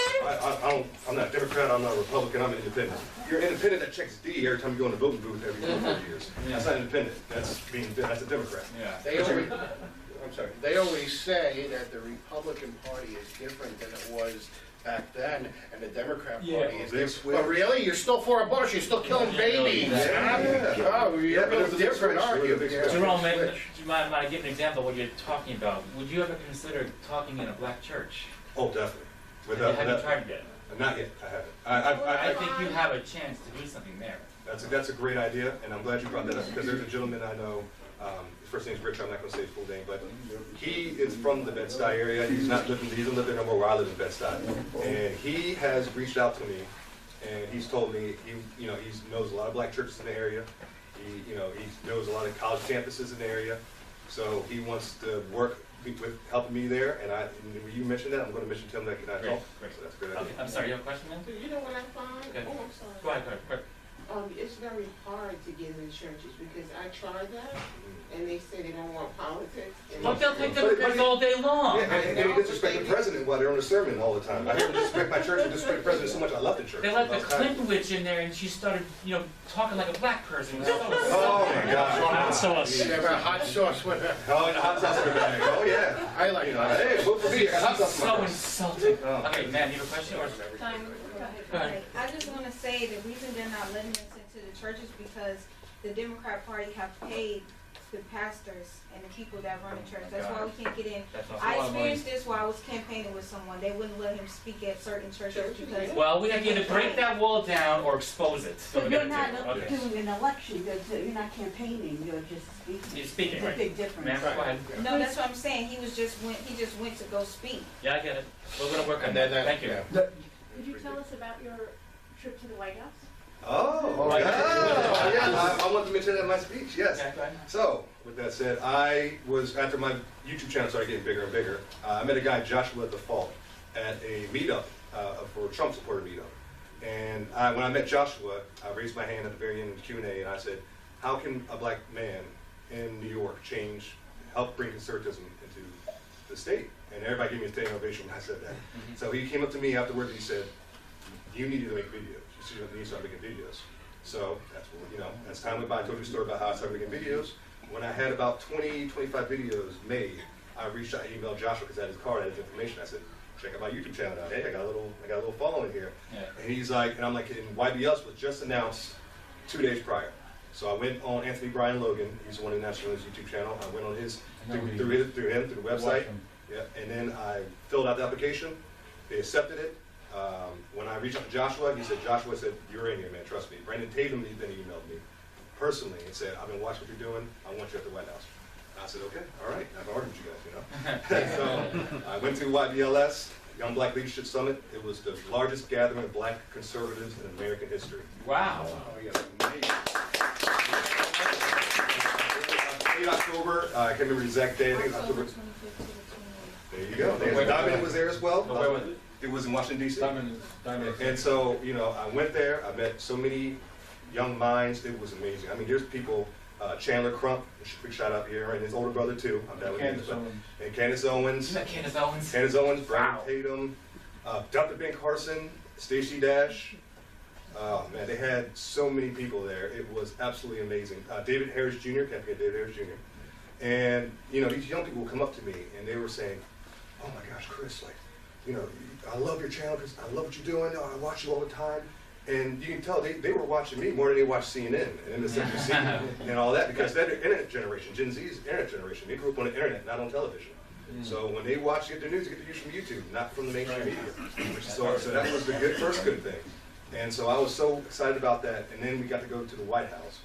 S11: I'm not a Democrat. I'm not a Republican. I'm an independent." You're independent that checks D every time you go in the voting booth every 4 years. That's not independent. That's a Democrat.
S1: Yeah.
S2: They always say that the Republican Party is different than it was back then, and the Democrat Party is different. But really? You're still for abortion? You're still killing babies? Oh, you're
S11: but it's a
S2: different, aren't you?
S1: Jerome, do you mind I give an example of what you're talking about? Would you ever consider talking in a black church?
S11: Oh, definitely.
S1: Have you tried yet?
S11: Not yet. I haven't.
S1: I think you have a chance to do something there.
S11: That's a great idea, and I'm glad you brought that up because there's a gentleman I know. His first name's Richard. I'm not going to say his full name, but he is from the Bed-Stuy area. He doesn't live there no more where I live in Bed-Stuy, and he has reached out to me, and he's told me he knows a lot of black churches in the area. He knows a lot of college campuses in the area, so he wants to work with helping me there. And when you mentioned that, I'm going to mention to him that can I talk.
S1: Great.
S11: So that's a good idea.
S1: Okay. I'm sorry. You have a question, man?
S12: You know what I find?
S1: Okay.
S12: Oh, I'm sorry.
S1: Go ahead. Quick.
S12: It's very hard to get in churches because I tried that, and they say they don't want politics.
S1: Look, they'll take Democrats all day long.
S11: Yeah, and they disrespect the president while they're on the sermon all the time. I hear them disrespect my church and disrespect the president so much I left the church.
S1: They let the Clinton witch in there, and she started, talking like a black person.
S11: Oh my God!
S1: Hot sauce.
S2: You ever hot sauce with her?
S11: Oh, the hot sauce in the bag. Oh yeah.
S2: I like that.
S11: Hey, vote for me. I got hot sauce in my
S1: So
S11: bag.
S1: insulting. Okay, man, you have a question? Or?
S13: Time.
S1: Go ahead.
S14: I just want to say the reason they're not letting us into the churches because the Democrat Party have paid the pastors and the people that run the church. That's why we can't get in. I experienced this while I was campaigning with someone. They wouldn't let him speak at certain churches because.
S1: Well, we have to either break that wall down or expose it. So
S8: You're not doing an election, you're not campaigning, you're just speaking.
S1: You're speaking,
S8: It's
S1: right?
S8: a big difference.
S1: Ma'am, go ahead.
S14: No, that's what I'm saying. He just went to go speak.
S1: Yeah, I get it. We're going to work on
S2: And
S1: that.
S2: then
S1: Thank you.
S13: Could you tell us about your trip to the White House?
S11: Oh, yeah. I want to mention that in my speech, yes.
S1: Okay, go ahead.
S11: So, with that said, after my YouTube channel started getting bigger and bigger, I met a guy, Joshua at the Fault, at a meetup, for a Trump supporter meetup. And when I met Joshua, I raised my hand at the very end of the Q&A and I said, how can a black man in New York help bring conservatism into the state. And everybody gave me a standing ovation when I said that. So he came up to me afterwards and he said, you need to make videos. You need to start making videos. So that's what, you know, as time went by, I told you a story about how I started making videos. When I had about 20, 25 videos made, I reached out, emailed Joshua because I had his card, I had his information. I said, check out my YouTube channel now. Hey, I got a little following here. Yeah. And he's like, and I'm like, and YBLS was just announced 2 days prior. So I went on Anthony Brian Logan. He's the one who announced on his YouTube channel. I went on his through the website. Yeah. And then I filled out the application. They accepted it. When I reached out to Joshua, Joshua said, you're in here, man, trust me. Brandon Tatum then emailed me personally and said, I've been watching what you're doing. I want you at the White House. I said, okay, all right, I've argued with you guys, you know. So I went to YBLS, Young Black Leadership Summit. It was the largest gathering of black conservatives in American history.
S1: Wow.
S11: Oh, yeah, amazing. 8 October, I can't remember the exact day, I think it was October. There you go. Diamond was there as well.
S1: Where was it?
S11: It was in Washington, D.C.
S1: Diamond.
S11: And so, you know, I went there, I met so many young minds, it was amazing. I mean, there's people, Chandler Crump, big shout out here, and his older brother too. I'm down with him. And Candace Owens.
S1: Candace Owens?
S11: Candace Owens, Brandon Tatum, Dr. Ben Carson, Stacey Dash. Oh man, they had so many people there. It was absolutely amazing. David Harris Jr., can't forget David Harris Jr. And, you know, these young people would come up to me and they were saying, oh my gosh, Chris, like, you know, I love your channel because I love what you're doing. I watch you all the time. And you can tell they were watching me more than they watched CNN and MSNBC and all that because they're the internet generation. Gen Z's internet generation. They grew up on the internet, not on television. So when they watch, get their news, they get the news from YouTube, not from the mainstream media. So that was the first good thing. And so I was so excited about that. And then we got to go to the White House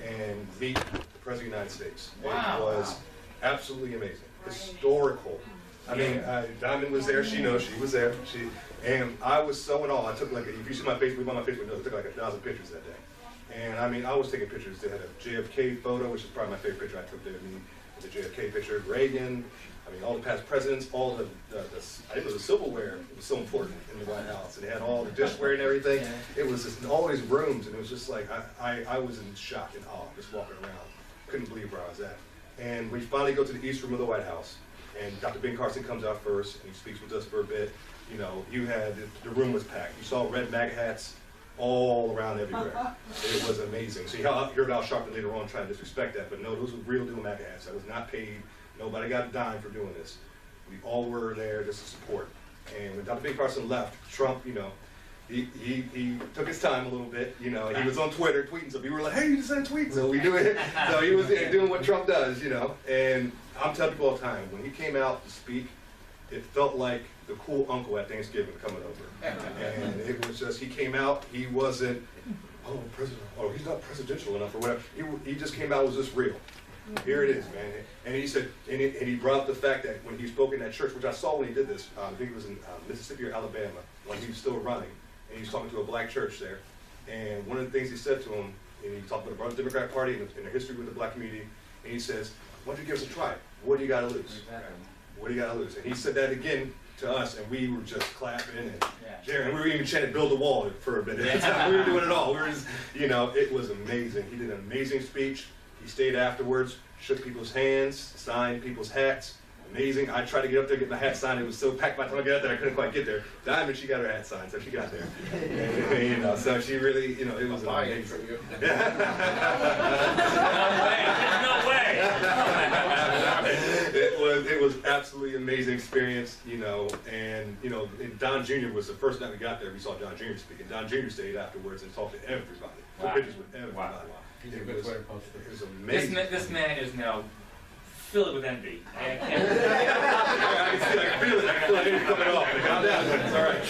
S11: and meet the President of the United States. Wow. It was absolutely amazing, historical. I mean, Diamond was there. She knows she was there. And I was so in awe. I took if you see my Facebook, on my Facebook notes, I took like 1,000 pictures that day. And I mean, I was taking pictures. They had a JFK photo, which is probably my favorite picture I took there. I mean, the JFK picture, Reagan. I mean, all the past presidents, all the I think it was the silverware. It was so important in the White House, and they had all the dishware and everything. It was just all these rooms, and it was just like I was in shock and awe just walking around. Couldn't believe where I was at. And we finally go to the East Room of the White House, and Dr. Ben Carson comes out first, and he speaks with us for a bit. You know, the room was packed. You saw red MAGA hats all around everywhere. It was amazing. So you heard Al Sharpton later on trying to disrespect that, but no, those were real deal MAGA hats. I was not paid. Nobody got a dime for doing this. We all were there just to support. And when Dr. Ben Carson left, Trump, you know, he took his time a little bit. You know, he was on Twitter tweeting, so people were like, hey, you just sent a tweet. So we do it. So he was doing what Trump does, you know. And I'm telling people all the time, when he came out to speak, it felt like the cool uncle at Thanksgiving coming over. And it was just, he came out, he wasn't, he's not presidential enough or whatever. He just came out, was just real. Here it is, man. And he said, and he brought up the fact that when he spoke in that church, which I saw when he did this, I think it was in Mississippi or Alabama, when he was still running, and he was talking to a black church there. And one of the things he said to him, and he talked about the Democratic Party and the history with the black community, and he says, why don't you give us a try? What do you got to lose? What do you got to lose? And he said that again to us, and we were just clapping and cheering. We were even chanting "Build a Wall" for a bit. We were doing it all. We were just, you know, it was amazing. He did an amazing speech. He stayed afterwards, shook people's hands, signed people's hats. Amazing. I tried to get up there, get my hat signed. It was so packed by the time I got up there, I couldn't quite get there. Diamond, she got her hat signed, so she got there. And, you know, so she really, you know, it was amazing.
S1: No way.
S11: It was absolutely amazing experience, you know, and you know, Don Jr. was the first night we got there. We saw Don Jr. speak, and Don Jr. stayed afterwards and talked to everybody, took pictures with everybody. Wow. It was amazing.
S1: This man is now filled with envy.
S11: I feel it coming off. Calm down, it's all right.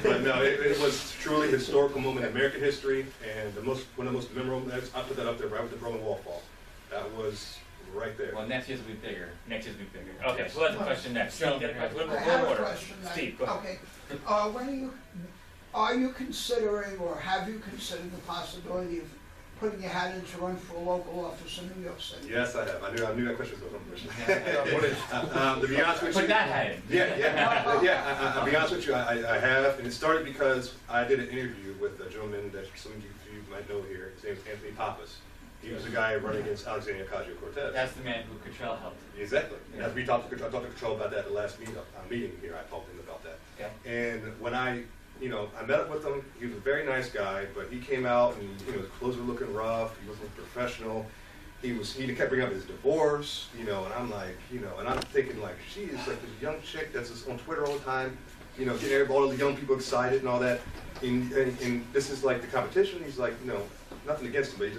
S11: But no, it was truly a historical moment in American history, and one of the most memorable moments. I put that up there right with the Berlin Wall fall. That was right there.
S1: Well, next year's will be bigger. Okay, so that's a question next. Steve,
S4: I have a question.
S1: Steve, go ahead.
S4: Okay. Are you considering, or have you considered the possibility of putting your hat in to run for a local office in New York City?
S11: Yes, I have. I knew that question was going to come. To be honest with you,
S1: put that hat in.
S11: Yeah. I'll be honest with you, I have, and it started because I did an interview with a gentleman that some of you might know here. His name is Anthony Pappas, He was the guy running against Alexander Ocasio-Cortez.
S1: That's the man who Cottrell helped.
S11: Exactly.
S1: Yeah.
S11: As we talked to Cottrell about that at the last meeting here. I talked to him about that.
S1: Okay.
S11: And when I met up with him. He was a very nice guy, but he came out and his clothes were looking rough. He wasn't professional. He kept bringing up his divorce, and I'm like, and I'm thinking like, she is like this young chick that's just on Twitter all the time, getting all the young people excited and all that. And this is like the competition. He's like, nothing against him, but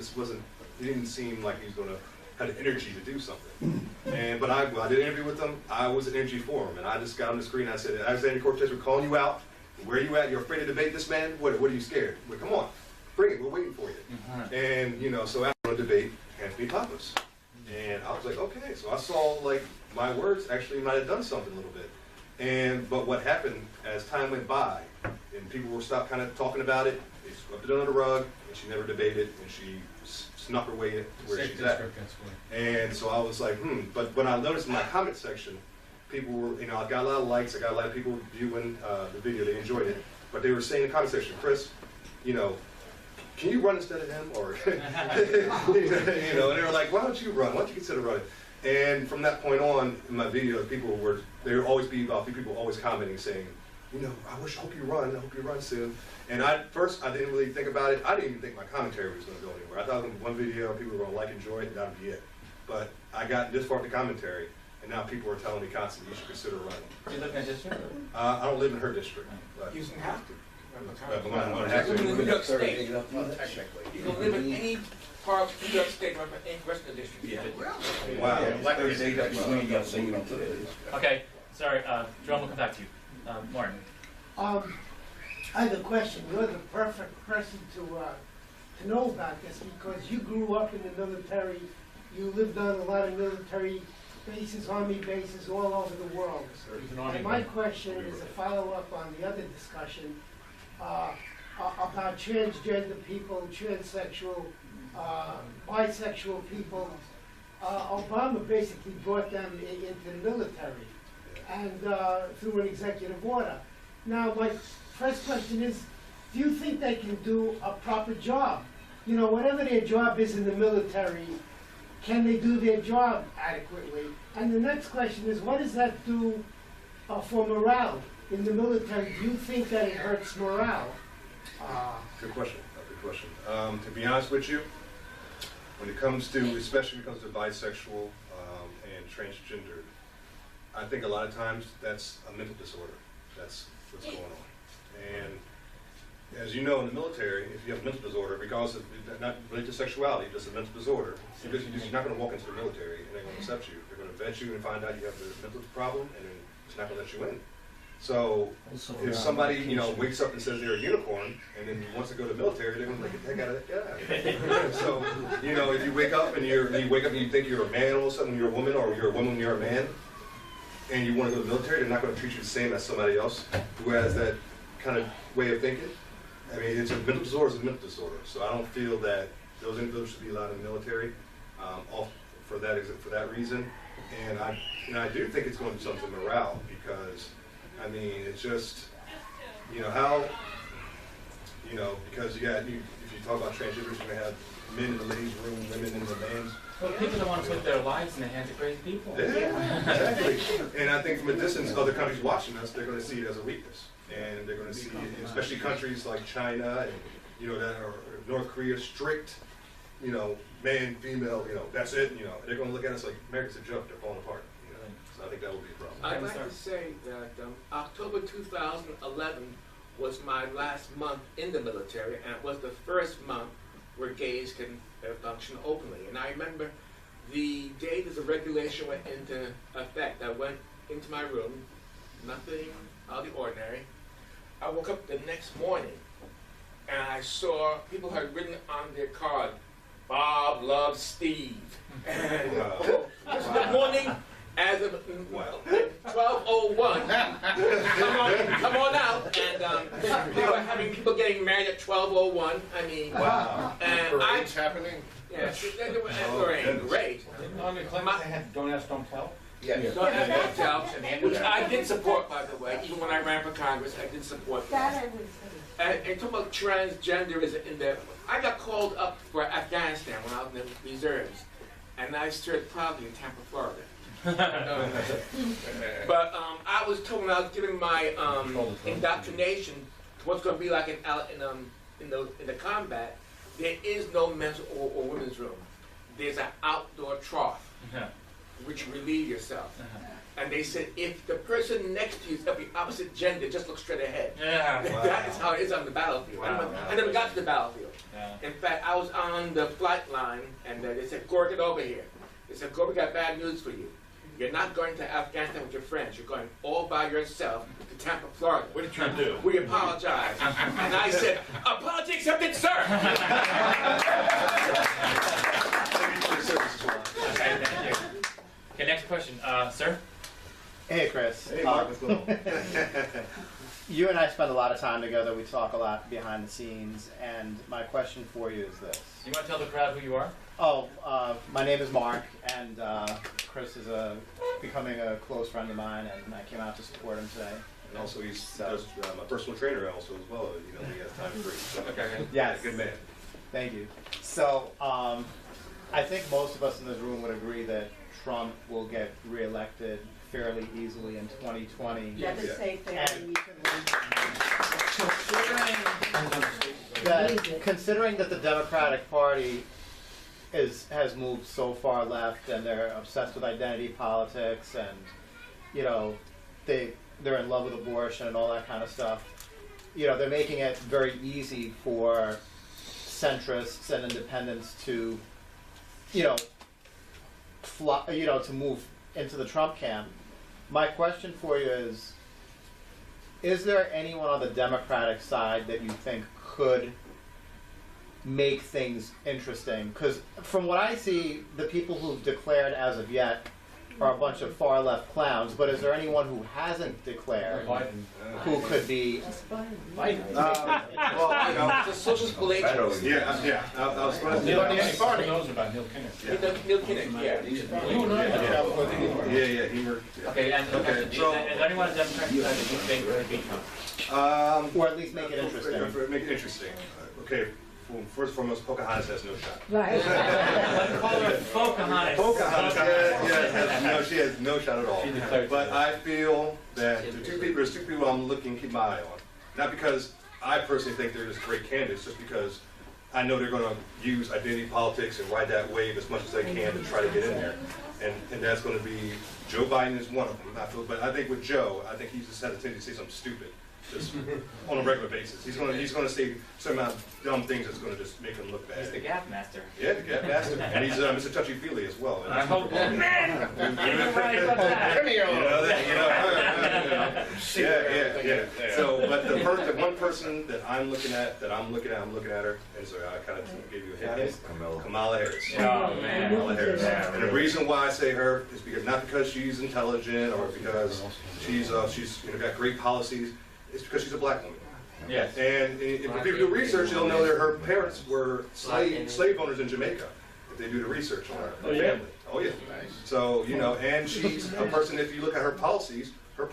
S11: he didn't seem like he was gonna have the energy to do something. But I did an interview with him. I was an energy for him, and I just got on the screen. And I said, Alexander Cortez, we're calling you out. Where are you at? You're afraid to debate this man? What are you scared? Well, come on, bring it. We're waiting for you. And so I want to debate Anthony Pappas. And I was like, okay. So I saw like my words actually might have done something a little bit. But what happened as time went by, and people were stopped kind of talking about it, they swept it under the rug, and she never debated, and she snuck her way to where she's at. And so I was like, But when I noticed in my comment section, people were, I got a lot of likes, I got a lot of people viewing the video, they enjoyed it. But they were saying in the comment section, Chris, can you run instead of him? Or, and they were like, why don't you run? Why don't you consider running? And from that point on, in my videos, there would always be about people always commenting saying, I hope you run soon. And first, I didn't really think about it. I didn't even think my commentary was going to go anywhere. I thought one video, people were going to like, enjoy it, and that would be it. But I got this far in the commentary, and now people are telling me constantly, you should consider running.
S1: Do you live in a district?
S11: I don't live in her district. But
S10: You shouldn't have to.
S11: but when I have
S10: You live in New York
S11: to.
S10: State.
S2: Technically.
S10: You can live in any part of New York State, or any rest of the district.
S11: Wow.
S1: Okay, sorry, Jerome, we'll come back to you. Martin.
S15: I have a question. You're the perfect person to know about this because you grew up in the military. You lived on a lot of military bases, army bases all over the world. And my question is a follow-up on the other discussion about transgender people, transsexual, bisexual people. Obama basically brought them into the military and through an executive order. Now, my first question is, do you think they can do a proper job? Whatever their job is in the military, can they do their job adequately? And the next question is, what does that do for morale in the military? Do you think that it hurts morale?
S11: Good question. Good question. To be honest with you, when it comes to, especially when it comes to bisexual and transgender, I think a lot of times that's a mental disorder. That's what's going on. And as you know, in the military, if you have a mental disorder, regardless of not related to sexuality, just a mental disorder, you're not going to walk into the military and they're going to accept you. They're going to vet you and find out you have the mental problem, and then it's not going to let you in. So if somebody wakes up and says they're a unicorn and then wants to go to the military, they're going to like, get out of it. So if you wake up and you think you're a man all of a sudden, you're a woman, or you're a woman, you're a man, and you want to go to the military, they're not going to treat you the same as somebody else who has that kind of way of thinking. I mean, it's a mental disorder. It's a mental disorder. So I don't feel that those individuals should be allowed in the military for that reason. And I do think it's going to do something to morale because, I mean, it's just, because if you talk about transgenders, you're going to have men in the ladies' room, women in the men's.
S1: Well, people don't want to put their lives in the hands of crazy people.
S11: Yeah, exactly. And I think from a distance, other countries watching us, they're going to see it as a weakness. And they're going to see it, especially countries like China and, that are North Korea, strict, man, female, that's it, they're going to look at us like America's a joke, they're falling apart, So I think that would be a problem.
S10: I'd like to say that October 2011 was my last month in the military, and it was the first month where gays can function openly. And I remember the day that the regulation went into effect, I went into my room, nothing out of the ordinary. I woke up the next morning and I saw people had written on their card, Bob loves Steve. And this was the morning as of 12:01. come on out. And they were having people getting married at 12:01. I mean,
S2: wow.
S10: And
S2: parade's happening.
S10: Yes, they were great.
S3: On the clinic they had Don't Ask, Don't Tell?
S10: Yeah, so that helps, which I did support, by the way, even when I ran for Congress, I did support that.
S8: That I was.
S10: And talking about transgenderism in there, I got called up for Afghanistan when I was in the reserves, and I served proudly in Tampa, Florida. But I was told when I was giving my indoctrination to what's going to be like in the combat, there is no men's or women's room. There's an outdoor trough, which you relieve yourself. And they said, if the person next to you is of the opposite gender, just look straight ahead. That is how it is on the battlefield. I never got to the battlefield. In fact, I was on the flight line, and they said, Gore, get over here. They said, Gore, we got bad news for you. You're not going to Afghanistan with your friends. You're going all by yourself to Tampa, Florida.
S1: What did you do?
S10: We apologize. And I said, apology accepted, sir.
S1: Okay, thank you. Okay, next question, sir.
S16: Hey, Chris.
S11: Hey, Mark, what's going on?
S16: You and I spend a lot of time together. We talk a lot behind the scenes, and my question for you is this.
S1: You want to tell the crowd who you are?
S16: Oh, my name is Mark, and Chris is becoming a close friend of mine, and I came out to support him today.
S11: And also, he's my personal trainer also as well. You know, he has time free. So.
S1: Okay.
S16: Yes.
S11: Good man.
S16: Thank you. So, I think most of us in this room would agree that Trump will get reelected fairly easily in 2020.
S8: Never say fairly
S16: Considering that the Democratic Party has moved so far left, and they're obsessed with identity politics, and you know they're in love with abortion and all that kind of stuff. You know, they're making it very easy for centrists and independents to to move into the Trump camp. My question for you is there anyone on the Democratic side that you think could make things interesting? Because from what I see, the people who've declared as of yet are a bunch of far left clowns, but is there anyone who hasn't declared who could be
S10: well, you know, the socialist relations.
S11: Yeah. I was going to
S3: Neil knows about Neil Kinnock.
S10: Neil Kinnock, yeah.
S11: Yeah, he worked.
S1: Okay, and
S11: so
S1: is there anyone on the Democratic side that you think could beat Trump?
S16: or at least make it interesting?
S11: Make it interesting. Okay. First and foremost, Pocahontas has no shot.
S8: Right.
S1: Call her Pocahontas.
S11: Pocahontas, she has no shot at all. But I feel that there's two people I'm keep my eye on. Not because I personally think they're just great candidates, just because I know they're going to use identity politics and ride that wave as much as they can to try to get in there. And that's going to be, Joe Biden is one of them. But I think with Joe, I think he just has a tendency to say something stupid. Just on a regular basis. He's going to say some amount of dumb things that's going to just make him look bad.
S1: He's the gap master.
S11: Yeah, the gap master. And he's Mr. Touchy-feely as well.
S1: I hope, man! You're right about that.
S11: Come here. Yeah. So, but the one person that I'm looking at her, and so I kind of gave you a hint. Kamala Harris.
S1: Oh, man.
S11: Kamala Harris. And the reason why I say her is because not because she's intelligent or because she's got great policies. It's because she's a black woman.
S1: Yes.
S11: And if people do research, they'll know that her parents were slave owners in Jamaica. If they do the research on her family. Oh yeah. So and she's a person. If you look at her policies are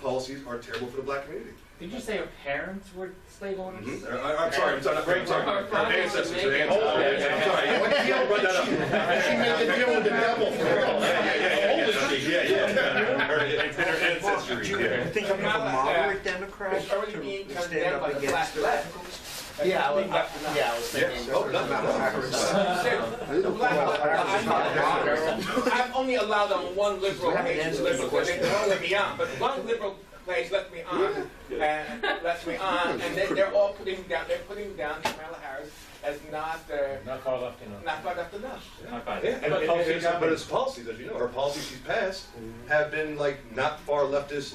S11: terrible for the black community.
S1: Did you say her parents were slave owners?
S11: I'm sorry. Her ancestors. I'm sorry.
S2: She made the deal with the devil.
S11: Her ancestry.
S7: You think I'm a moderate Democrat? Stand up against the radicals?
S16: Yeah, I was thinking.
S10: I'm only allowed on one liberal page. They don't let me on, but one liberal page lets me on, and they're all putting down Kamala Harris as not
S3: far left enough.
S10: Not far left enough.
S11: But it's policies, as you know, her policies she's passed have been not far leftist,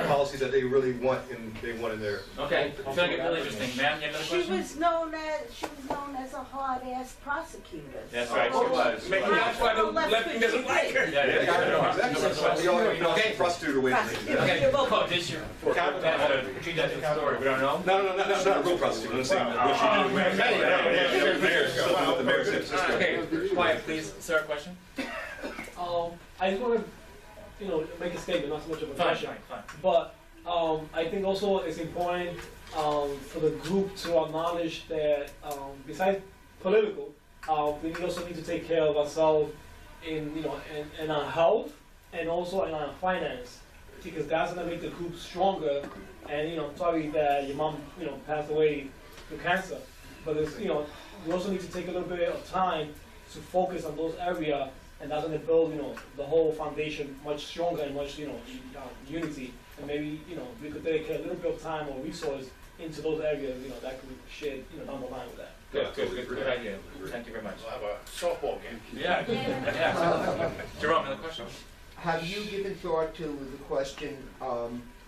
S11: policies that they really want in their.
S1: Okay, I feel like it's really interesting. Ma'am, you have another question?
S8: She was known as a hard-ass prosecutor.
S1: That's right, she was.
S10: Maybe that's why the left doesn't like her.
S11: Exactly. Prostitute away from me.
S1: Okay, well, this year, treat that as a story. We don't know.
S11: No, that's not a real prostitute. I'm saying what she did.
S1: Okay, quiet, please. Sir, question?
S3: I just want to make a statement, not so much of a
S1: Fine,
S3: question.
S1: fine.
S3: But I think also it's important for the group to acknowledge that besides political, we also need to take care of ourselves in our health and also in our finance, because that's gonna make the group stronger. And sorry that your mom passed away with cancer, but it's we also need to take a little bit of time to focus on those areas, and that's gonna build the whole foundation much stronger and much unity. And maybe we could dedicate a little bit of time or resource into those areas that could share down the line with that.
S1: Good idea. Thank you very much.
S2: We'll have a softball game.
S1: Yeah. Yeah. Jerome, another question?
S7: Have you given thought to the question,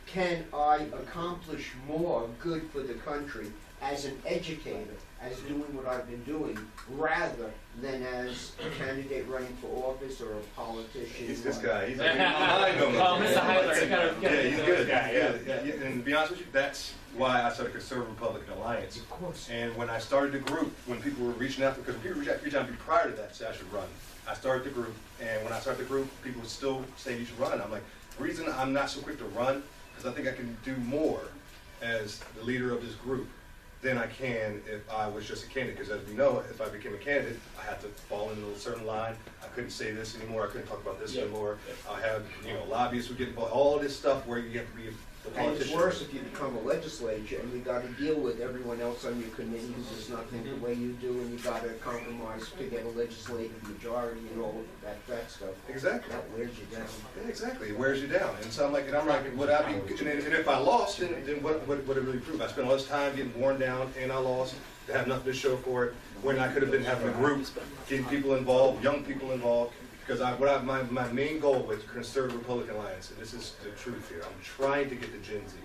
S7: can I accomplish more good for the country as an educator, as doing what I've been doing, rather than as a candidate running for office or a politician?
S11: He's this guy. He's
S1: Mr. Heidler, you gotta
S11: yeah, he's good.
S1: guy,
S11: Yeah. And to be honest with you, that's why I started Conservative Republican Alliance.
S7: Of course.
S11: And when I started the group, when people were reaching out, because people reached out to me prior to that, say I should run. I started the group, and when I started the group, people would still say you should run. I'm like, the reason I'm not so quick to run, because I think I can do more as the leader of this group than I can if I was just a candidate. Because as we know, if I became a candidate, I had to fall into a certain line. I couldn't say this anymore. I couldn't talk about this anymore. I have, lobbyists who get involved, all this stuff where you have to be the
S7: And it's
S11: politician.
S7: worse if you become a legislator and you got to deal with everyone else on your committee who does not think the way you do, and you got to compromise to get a legislative majority and all that stuff.
S11: Exactly.
S7: That wears you down.
S11: Yeah, exactly. It wears you down. And so I'm like, would I be, and if I lost, then what would it really prove? I spent all this time getting worn down, and I lost, to have nothing to show for it, when I could have been having a group, getting people involved, young people involved. Because my main goal with Conservative Republican Alliance, and this is the truth here, I'm trying to get the Gen Z.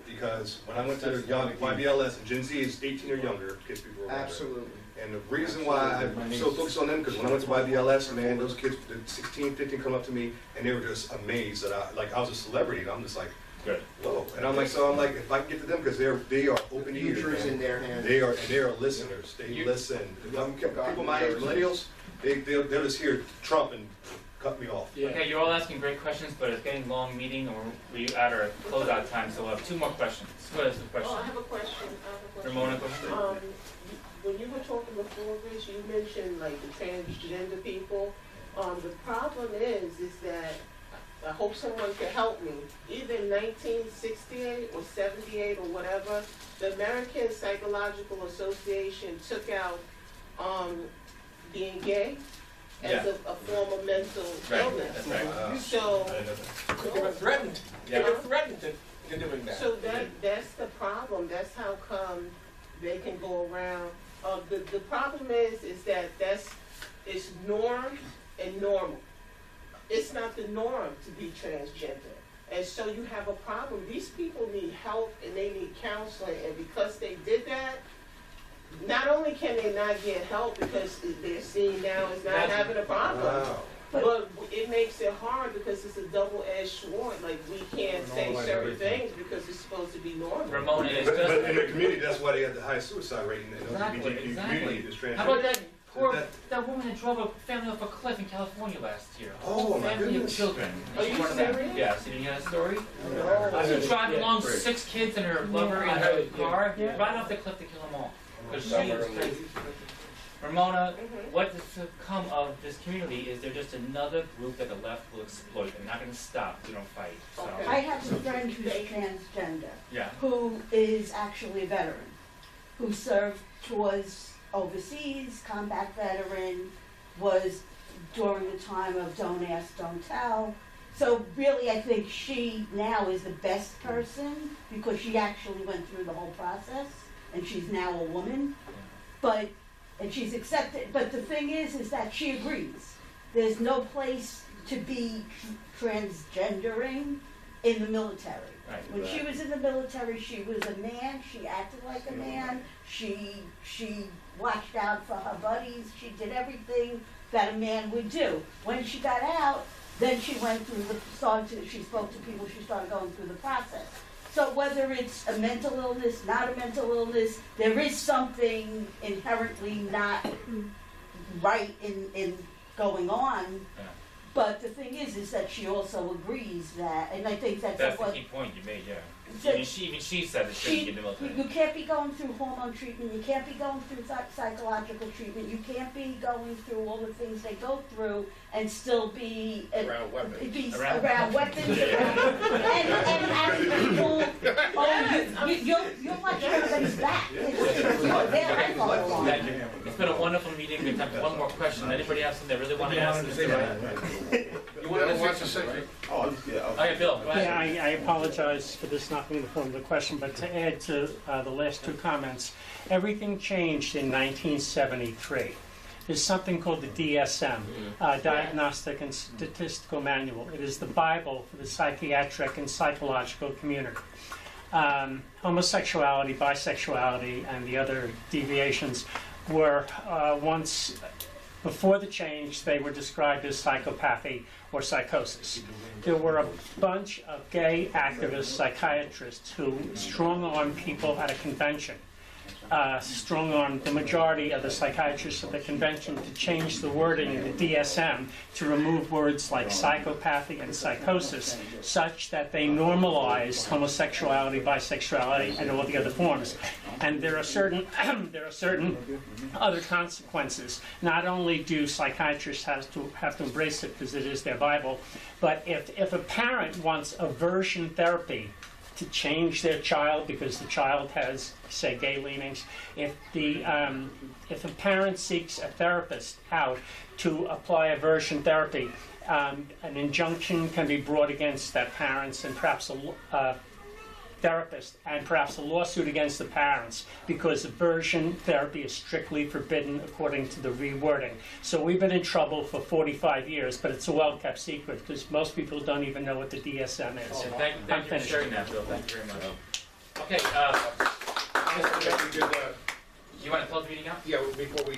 S11: Because when I went to the young YBLS, and Gen Z is 18 or younger, kids people are
S7: Absolutely.
S11: And the reason why I'm so focused on them, because when I went to YBLS, man, those kids, the 16, 15 come up to me, and they were just amazed that I was a celebrity, and I'm just like,
S1: good.
S11: Whoa. And I'm like, if I can get to them, because they are open ears.
S7: The future is in their hands.
S11: They are listeners. They listen. People my age, millennials, they're just here to trump and cut me off.
S1: Yeah. Okay, you're all asking great questions, but it's getting long meeting, and we're at our closeout time, so we'll have two more questions. Go ahead, question.
S12: I have a question.
S1: Ramona, go ahead.
S12: When you were talking before, Rich, you mentioned like the transgender people. The problem is that I hope someone can help me. Either in 1968 or 78 or whatever, the American Psychological Association took out being gay as a form of mental illness.
S1: That's right.
S12: So
S10: They were threatened. They were threatened to doing that.
S12: So that's the problem. That's how come they can go around. The problem is that it's norm and normal. It's not the norm to be transgender. And so you have a problem. These people need help and they need counseling, and because they did that, not only can they not get help because they're seen now as not having a problem, but it makes it hard because it's a double-edged sword. Like, we can't say certain things because it's supposed to be normal.
S1: Ramona is
S11: But in the community, that's why they have the highest suicide rate in the LGBT community. Is transgender.
S1: How about that woman that drove a family off a cliff in California last year?
S11: Oh, my
S1: family
S11: goodness.
S1: of children.
S12: Are you serious?
S1: Yeah, so you hear that story?
S12: No.
S1: She was driving along, 6 kids and her lover in her car, right off the cliff to kill them all. Because she was crazy. Ramona, what has come of this community is they're just another group that the left will exploit. They're not going to stop if we don't fight. So.
S8: I have a friend who's transgender,
S1: Yeah.
S8: who is actually a veteran, who served tours overseas, combat veteran, was during the time of Don't Ask, Don't Tell. So really, I think she now is the best person because she actually went through the whole process, and she's now a woman. And she's accepted, but the thing is that she agrees. There's no place to be transgendering in the military.
S1: Right.
S8: When she was in the military, she was a man, she acted like a man, she watched out for her buddies, she did everything that a man would do. When she got out, then she went through she spoke to people, she started going through the process. So whether it's a mental illness, not a mental illness, there is something inherently not right in going on.
S1: Yeah.
S8: But the thing is that she also agrees that, and I think that's
S1: That's the
S8: what.
S1: key point you made, yeah.
S8: So
S1: Even she said it shouldn't get the military.
S8: You can't be going through hormone treatment, you can't be going through psychological treatment, you can't be going through all the things they go through and still be.
S2: Around weapons.
S8: Around weapons, and having people, you're watching everybody's back. They're all
S1: Thank you. It's been a wonderful meeting. We have one more question. Anybody have something they really want to ask? You want to say? Okay, Bill, go ahead.
S17: Yeah, I apologize for this not being the form of the question, but to add to the last two comments, everything changed in 1973. There's something called the DSM, Diagnostic and Statistical Manual. It is the Bible for the psychiatric and psychological community. Homosexuality, bisexuality, and the other deviations were once, before the change, they were described as psychopathy or psychosis. There were a bunch of gay activist psychiatrists who strong-armed people at a convention, strong-armed the majority of the psychiatrists at the convention to change the wording in the DSM to remove words like psychopathy and psychosis, such that they normalized homosexuality, bisexuality, and all the other forms. And there are certain other consequences. Not only do psychiatrists have to embrace it because it is their Bible, but if a parent wants aversion therapy to change their child because the child has, say, gay leanings, if a parent seeks a therapist out to apply aversion therapy, an injunction can be brought against that parents and perhaps a therapist, and perhaps a lawsuit against the parents, because aversion therapy is strictly forbidden according to the rewording. So we've been in trouble for 45 years, but it's a well-kept secret because most people don't even know what the DSM is.
S1: Oh, thank you for sharing that, Bill. Thank you very much. Okay, you want to close the meeting out?
S2: Yeah, before we